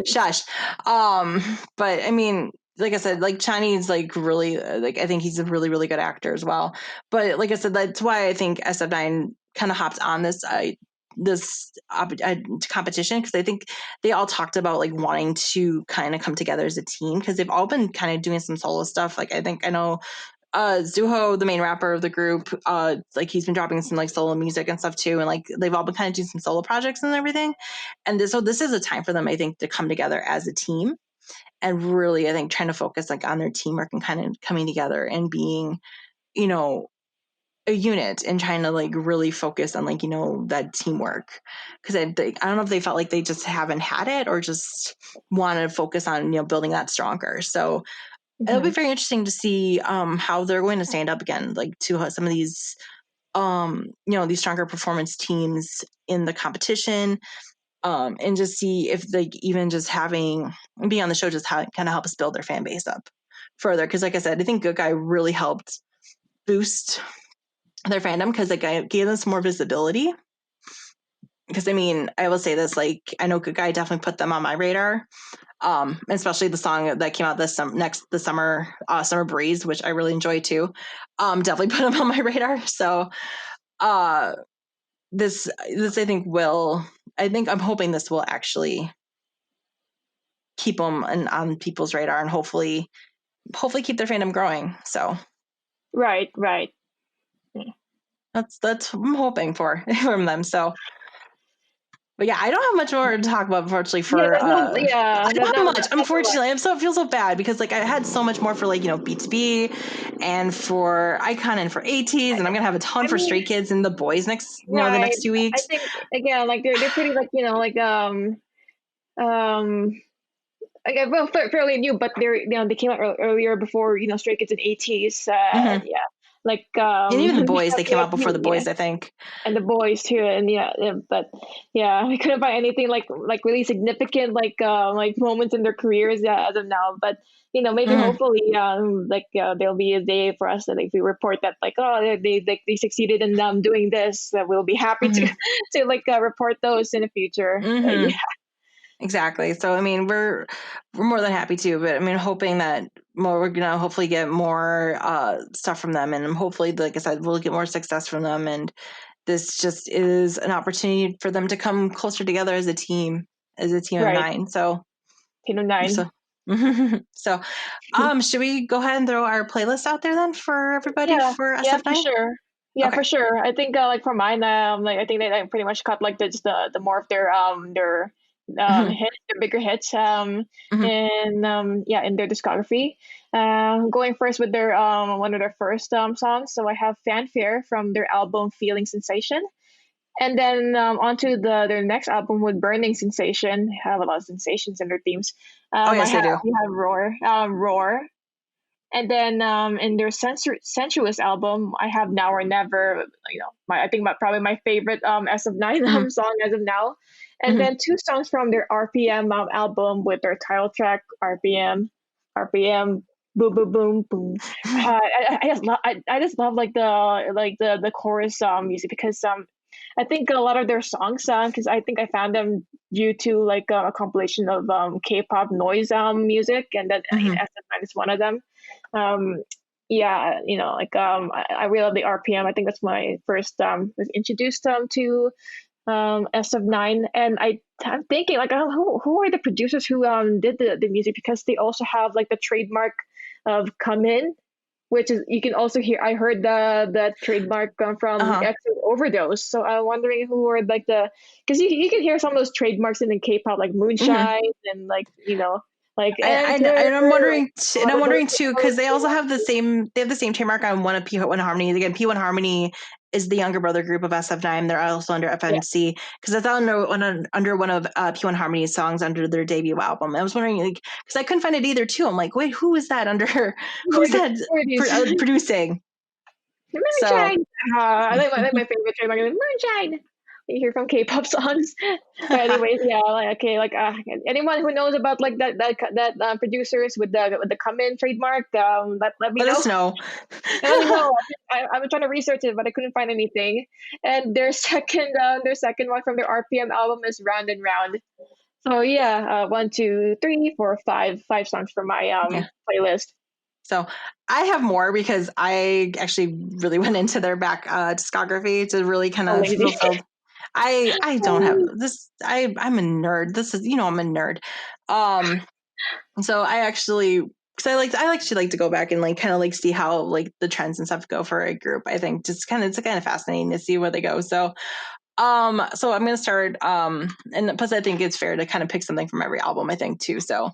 shush. But I mean, like I said, like Chinese, like really, like I think he's a really, really good actor as well. But like I said, that's why I think SF9 kind of hopped on this competition, because I think they all talked about like wanting to kind of come together as a team, because they've all been kind of doing some solo stuff. Like I know Zuho, the main rapper of the group, like he's been dropping some like solo music and stuff too, and like they've all been kind of doing some solo projects and everything. And so this is a time for them, I think, to come together as a team and really, I think, trying to focus like on their teamwork and kind of coming together and being, you know, a unit and trying to like really focus on like, you know, that teamwork. Because I don't know if they felt like they just haven't had it or just want to focus on, you know, building that stronger. So it'll be very interesting to see how they're going to stand up again, like to some of these, you know, these stronger performance teams in the competition. and just see if like even just being on the show just kind of help us build their fan base up further. Because like I said, I think Good Guy really helped boost their fandom because like I gave them some more visibility. Because I mean, I will say this, like I know Good Guy definitely put them on my radar. Especially the song that came out the summer, Summer Breeze, which I really enjoy too. Definitely put them on my radar. So this I'm hoping this will actually keep them on people's radar and hopefully keep their fandom growing. So Right. that's what I'm hoping for from them. So, but yeah, I don't have much more to talk about, unfortunately. I don't have much. Unfortunately, I feel so bad because like I had so much more for like B2B and for Icon and for ATs, and I'm gonna have a ton for Stray Kids and the boys the next 2 weeks. I think again, like they're pretty like well, fairly new, but they came out earlier before Stray Kids and ATs. Yeah, like and even the boys, they came out before the boys, I think, and the boys too. And but yeah, I couldn't find anything like really significant like moments in their careers as of now. But maybe hopefully there'll be a day for us that if we report that like they succeeded in doing this, that we'll be happy to report those in the future. Yeah. Exactly. So I mean, we're more than happy to, but I mean, hoping that we're gonna hopefully get more stuff from them, and hopefully, like I said, we'll get more success from them. And this just is an opportunity for them to come closer together as a team of 9. So team of 9. So, should we go ahead and throw our playlist out there then for everybody for SF9? Yeah, for sure. Yeah, Okay. for sure. I think like for mine, I think they pretty much cut like the more of their hits, their bigger hits, and in their discography. Going first with their one of their first songs. So I have Fanfare from their album Feeling Sensation. And then onto their next album with Burning Sensation. Have a lot of sensations in their themes. Yes, they do. We have Roar. And then in their sensuous album, I have Now or Never. I think probably my favorite SF9 song as of now. And then 2 songs from their RPM album with their title track RPM, boom boom boom boom. I just love like the chorus music because I think a lot of their songs because I think I found them due to like a compilation of K-pop noise music, and then SF9 is one of them. I really love the RPM. I think that's my first was introduced to SF9, and I'm thinking like who are the producers who did the music, because they also have like the trademark of Come In, which is you can also hear. I heard the trademark come from Overdose. So I'm wondering who are like because you can hear some of those trademarks in the K-pop like Moonshine and like like and I'm wondering too, because they also have the same trademark on one of P1 Harmony. Again, P1 Harmony is the younger brother group of SF9. They're also under FMC because it's under one of P1 Harmony's songs under their debut album. I was wondering, like, because I couldn't find it either too. I'm like, wait, who is that under? Who's that producing? Moonshine. I like my favorite trademark is Moonshine. You hear from K-pop songs. But anyways, anyone who knows about like that producers with the Come In trademark, let me know. Let us know. Let me know. I'm trying to research it, but I couldn't find anything. And their second one from their RPM album is Round and Round. So 1, 2, 3, 4, 5 songs from my playlist. So I have more because I actually really went into their back discography to really kind of fulfill. I don't have this. I'm a nerd. This is I'm a nerd. So I actually because I actually like to go back and like kind of like see how like the trends and stuff go for a group. I think it's kind of fascinating to see where they go. So I'm gonna start and plus I think it's fair to kind of pick something from every album, I think too. So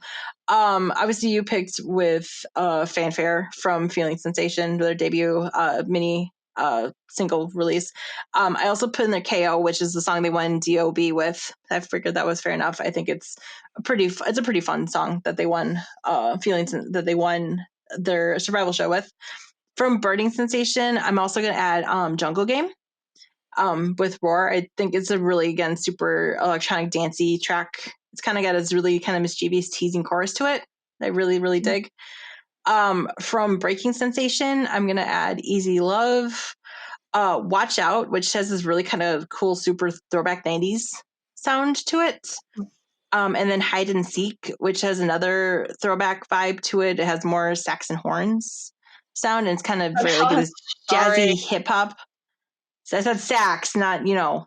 obviously you picked with Fanfare from Feeling Sensation, their debut mini single release. I also put in the KO, which is the song they won DOB with. I figured that was fair enough. I think it's a pretty fun song that they won that they won their survival show with. From Burning Sensation, I'm also going to add Jungle Game. with Roar. I think it's a really, again, super electronic dancey track. It's kind of got this really kind of mischievous teasing chorus to it. I really, really dig. From Breaking Sensation, I'm going to add Easy Love. Watch Out, which has this really kind of cool, super throwback 90s sound to it. And then Hide and Seek, which has another throwback vibe to it. It has more sax and horns sound, and it's kind of very like this jazzy hip hop. So I said sax, not, Sorry.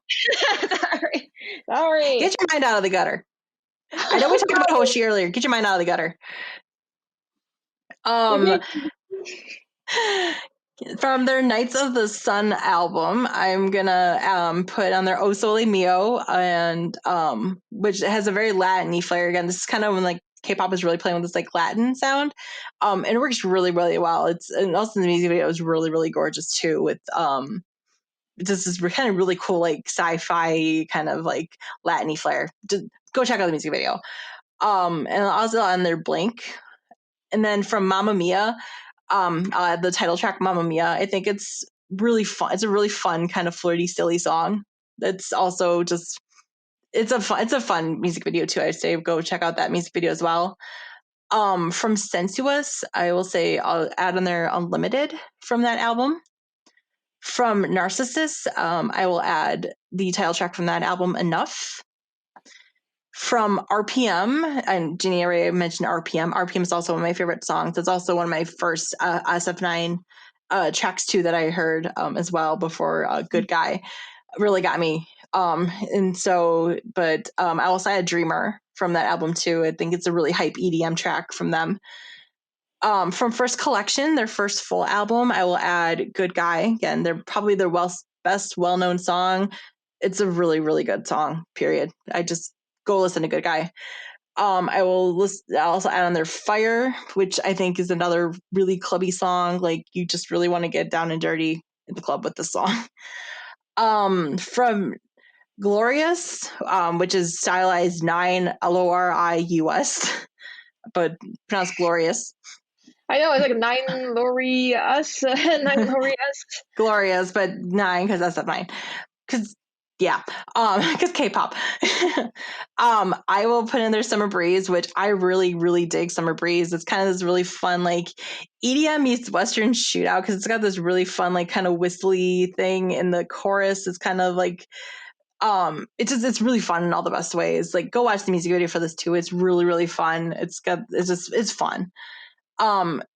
Get your mind out of the gutter. I know we talked about Hoshi earlier. Get your mind out of the gutter. From their Knights of the Sun album, I'm gonna put on their O Sole Mio, and which has a very Latin-y flair. Again, this is kind of when like K-pop is really playing with this like Latin sound, and it works really, really well. And also the music video is really, really gorgeous too, with just this kind of really cool like sci-fi kind of like Latin-y flair. Just go check out the music video. And also on their Blink, and then from Mamma Mia. The title track Mamma Mia, I think it's really fun. It's a really fun kind of flirty, silly song. It's also just it's a fun music video too. I'd say go check out that music video as well. From Sensuous, I will say I'll add on there Unlimited from that album. From Narcissus, I will add the title track from that album, Enough. From RPM, and Ginny already mentioned RPM. RPM is also one of my favorite songs. It's also one of my first SF9 tracks too that I heard as well before Good Guy really got me. I also had Dreamer from that album too. I think it's a really hype EDM track from them. From First Collection, their first full album, I will add Good Guy. Again, they're probably their best well-known song. It's a really, really good song, period. I just go listen to Good Guy. I will also add on their Fire, which I think is another really clubby song. Like you just really want to get down and dirty in the club with this song. From Glorious, which is stylized 9 Lorius, but pronounced Glorious. I know, it's like 9 Lori us, 9 Lori us. Glorious, but 9 because that's SF9. Because K-pop. I will put in their Summer Breeze, which I really, really dig Summer Breeze. It's kind of this really fun, like EDM meets Western shootout, because it's got this really fun, like kind of whistly thing in the chorus. It's kind of like, it's really fun in all the best ways. Like go watch the music video for this too. It's really, really fun. It's fun.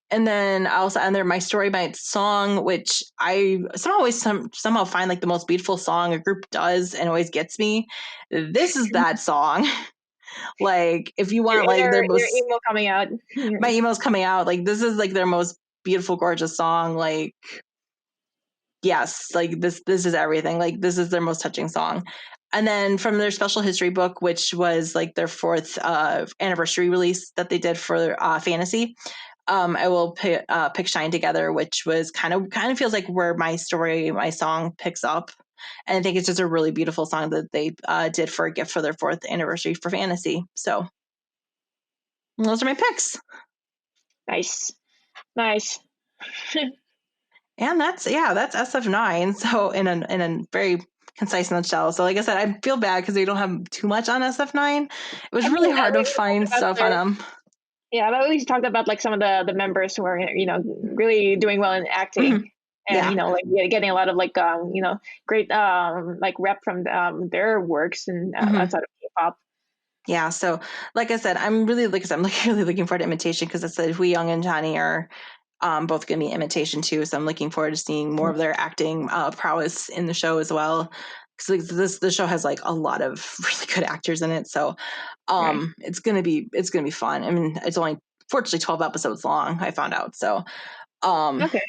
And then I also add there My Story, My Song, which I somehow find like the most beautiful song a group does and always gets me. This is that song. Like if you want their emo coming out. My emo's coming out. Like this is like their most beautiful, gorgeous song. Like yes, like this is everything. Like this is their most touching song. And then from their Special History book, which was like their 4th anniversary release that they did for Fantasy. I will pick Shine Together, which was kind of feels like where My Story, My Song picks up. And I think it's just a really beautiful song that they did for a gift for their 4th anniversary for Fantasy. So those are my picks. Nice. And that's SF9. So in a very concise nutshell. So like I said, I feel bad because we don't have too much on SF9. It was really hard to find stuff on them. Yeah, but at least talked about like some of the members who are really doing well in acting, and like getting a lot of like great like rep from their works and outside of K-pop. Yeah, so like I said, I'm really looking forward to Imitation, because I said Hui Young and Johnny are both going to be Imitation too. So I'm looking forward to seeing more of their acting prowess in the show as well. Because the show has like a lot of really good actors in it, so it's gonna be fun. I mean, it's only fortunately 12 episodes long, I found out. So okay,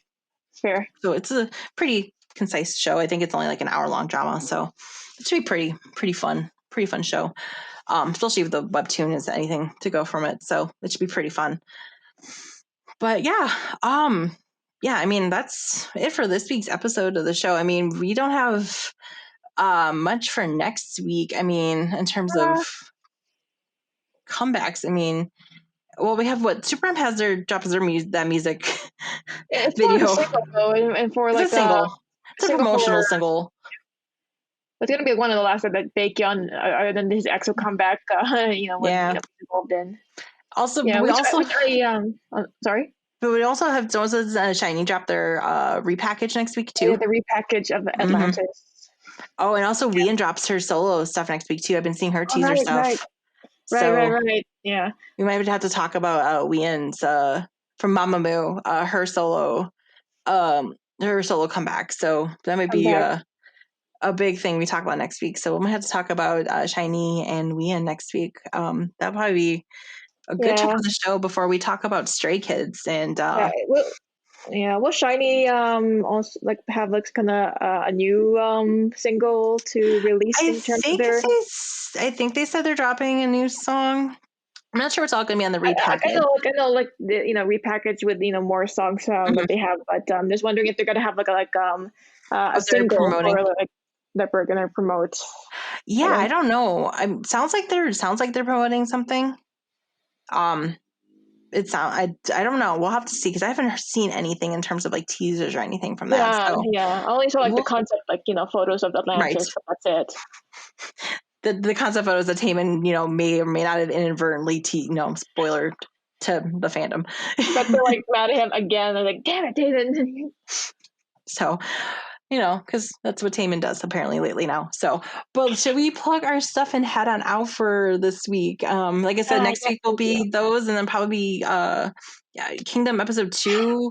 fair. So it's a pretty concise show. I think it's only like an hour-long drama, so it should be pretty fun show. Especially if the webtoon is anything to go from it, so it should be pretty fun. But I mean, that's it for this week's episode of the show. I mean, we don't have much for next week. I mean, in terms of comebacks, I mean, well, we have Super M has drops their music it's video. Not a single, though, and for It's like a single. It's a promotional single. It's gonna be one of the last that Baekhyun, other than his EXO comeback, was involved in. Also, Yeah, we which also sorry. but we also have Shiny drop their repackage next week Oh, yeah, too. the repackage of Mm-hmm. Atlantis. Oh, and also Wheein drops her solo stuff next week too. I've been seeing her Oh, teaser stuff. right. Yeah. We might have to talk about Wheein's from Mamamoo, her solo comeback. So that might be a big thing we talk about next week. So we might have to talk about Shiny and Wheein next week. That'll probably be a good chunk of the show before we talk about Stray Kids and will Shiny also like have like kind of a new single to release in terms of their? I think they said they're dropping a new song. I'm not sure it's all going to be on the repackage. I know, like the repackage with more songs that they have, but I'm just wondering if they're going to have a single or like that we're going to promote. Yeah, I don't know. Sounds like they're promoting something. I don't know. We'll have to see because I haven't seen anything in terms of like teasers or anything from that. So. I only saw like the concept, like photos of Atlantis, but that's it. The concept photos that Taemin, may or may not have inadvertently, spoiler to the fandom. But they're like mad at him again. They're like, damn it, Taemin. So. Because that's what Taemin does apparently lately now. So, but should we plug our stuff and head on out for this week? Like I said, next week will be those, and then probably Kingdom episode 2.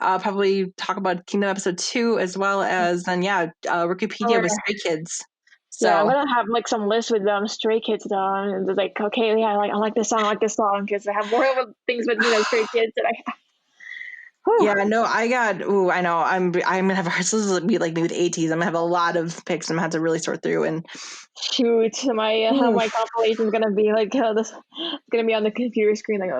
Probably talk about Kingdom episode 2 as well as then Rookiepedia with Stray Kids. So I'm gonna have like some list with Stray Kids on, and it's like, okay, I like this song, because I have more of things with Stray Kids that I. Yeah, no, I know. I'm gonna have this will be like me with ATs. I'm gonna have a lot of picks. I'm gonna have to really sort through and shoot. My compilation is gonna be like this. It's gonna be on the computer screen like.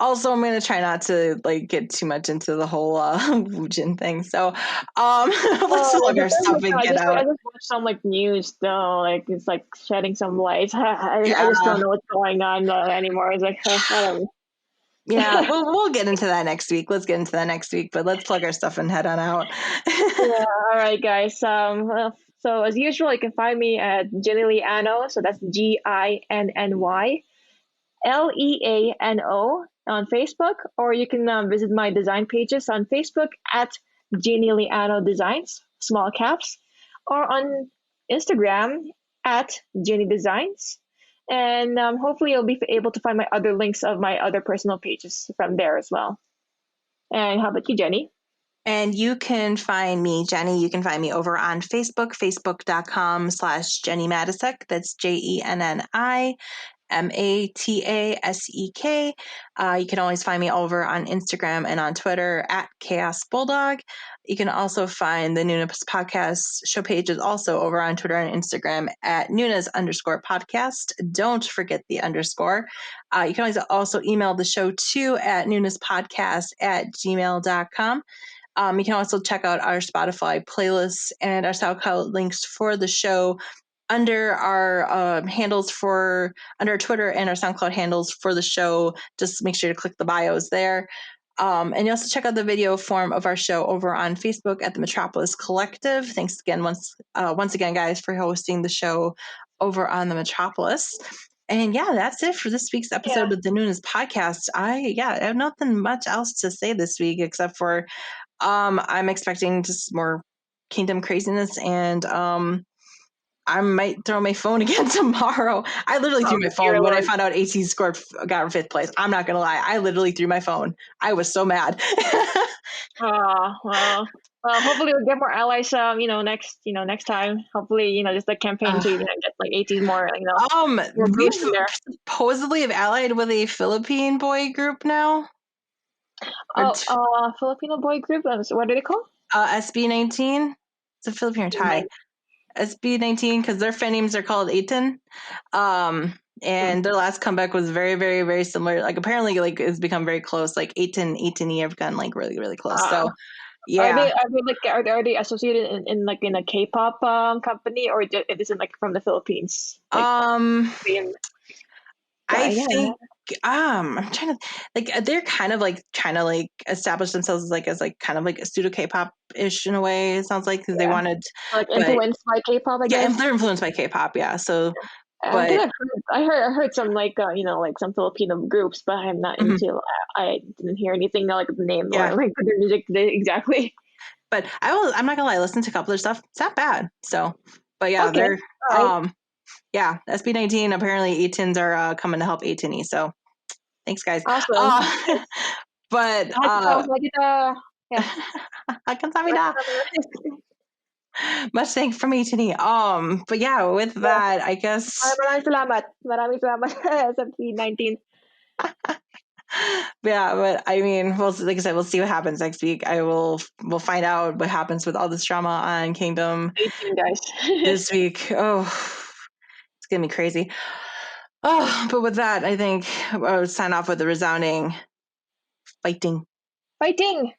Also, I'm gonna try not to like get too much into the whole Woojin thing. So, let's look our stuff and get out. I just watched some like news though, like it's like shedding some light. I just don't know what's going on anymore. It's like I don't know. Yeah, we'll get into that next week. Let's get into that next week, but let's plug our stuff and head on out. Yeah, all right, guys. So as usual, you can find me at Ginny Ano. So that's GINNY LEANO on Facebook, or you can visit my design pages on Facebook at Ginny Liano Designs, small caps, or on Instagram at Ginny Designs. And hopefully you'll be able to find my other links of my other personal pages from there as well. And how about you, Jenny? And you can find me, Jenny. You can find me over on Facebook, facebook.com/Jenny Matasek. That's JENNI MATASEK. You can always find me over on Instagram and on Twitter at Chaos Bulldog. You can also find the Noonas podcast show pages also over on Twitter and Instagram at Noonas_podcast. Don't forget the underscore. You can always also email the show too at noonaspodcast@gmail.com. You can also check out our Spotify playlists and our SoundCloud links for the show under our handles under our Twitter and our SoundCloud handles for the show. Just make sure to click the bios there. And you also check out the video form of our show over on Facebook at the Metropolis Collective. Thanks again, once again, guys, for hosting the show over on the Metropolis. And that's it for this week's episode of the Noonas podcast. I have nothing much else to say this week except for I'm expecting just more Kingdom craziness, and I might throw my phone again tomorrow. I literally threw my phone when I found out AT got 5th place. I'm not gonna lie, I literally threw my phone. I was so mad. Well, hopefully we'll get more allies. Next time. Hopefully, just the campaign to get like ATs more. We supposedly have allied with a Philippine boy group now. Filipino boy group. What are they called? SB19. It's a Filipino Thai. SB19 because their fan names are called Aiton. And their last comeback was very, very, very similar. Like apparently, like it's become very close. Like Aiton have gotten like really, really close. So yeah. Are they associated in a K-pop company, or it isn't like from the Philippines? I But yeah, think I'm trying to they're kind of like trying to like establish themselves as like kind of like a pseudo K-pop ish in a way. It sounds like because they yeah, wanted, like but influenced by K-pop, I yeah, guess. they're influenced by K-pop. Yeah, so Because but I heard some like like some Filipino groups, but I'm not mhm, into. I didn't hear anything like the name yeah, or like their music exactly. but I'm not gonna lie, I listened to a couple of their stuff. It's not bad. So, but yeah, Okay, they're all right, yeah, SB19 apparently 18s are coming to help 18E. So thanks guys. awesome. Uh, but Mahal kita. Yeah. kamsahamnida. Much thanks from 18E. But yeah, with that, I guess Maraming salamat. Maraming salamat sa P19. yeah, but I mean, well, like I said, we'll see what happens next week. We'll find out what happens with all this drama on Kingdom 18, guys. this week. Oh, it's gonna be crazy. Oh, but with that, I think I'll sign off with a resounding fighting. Fighting.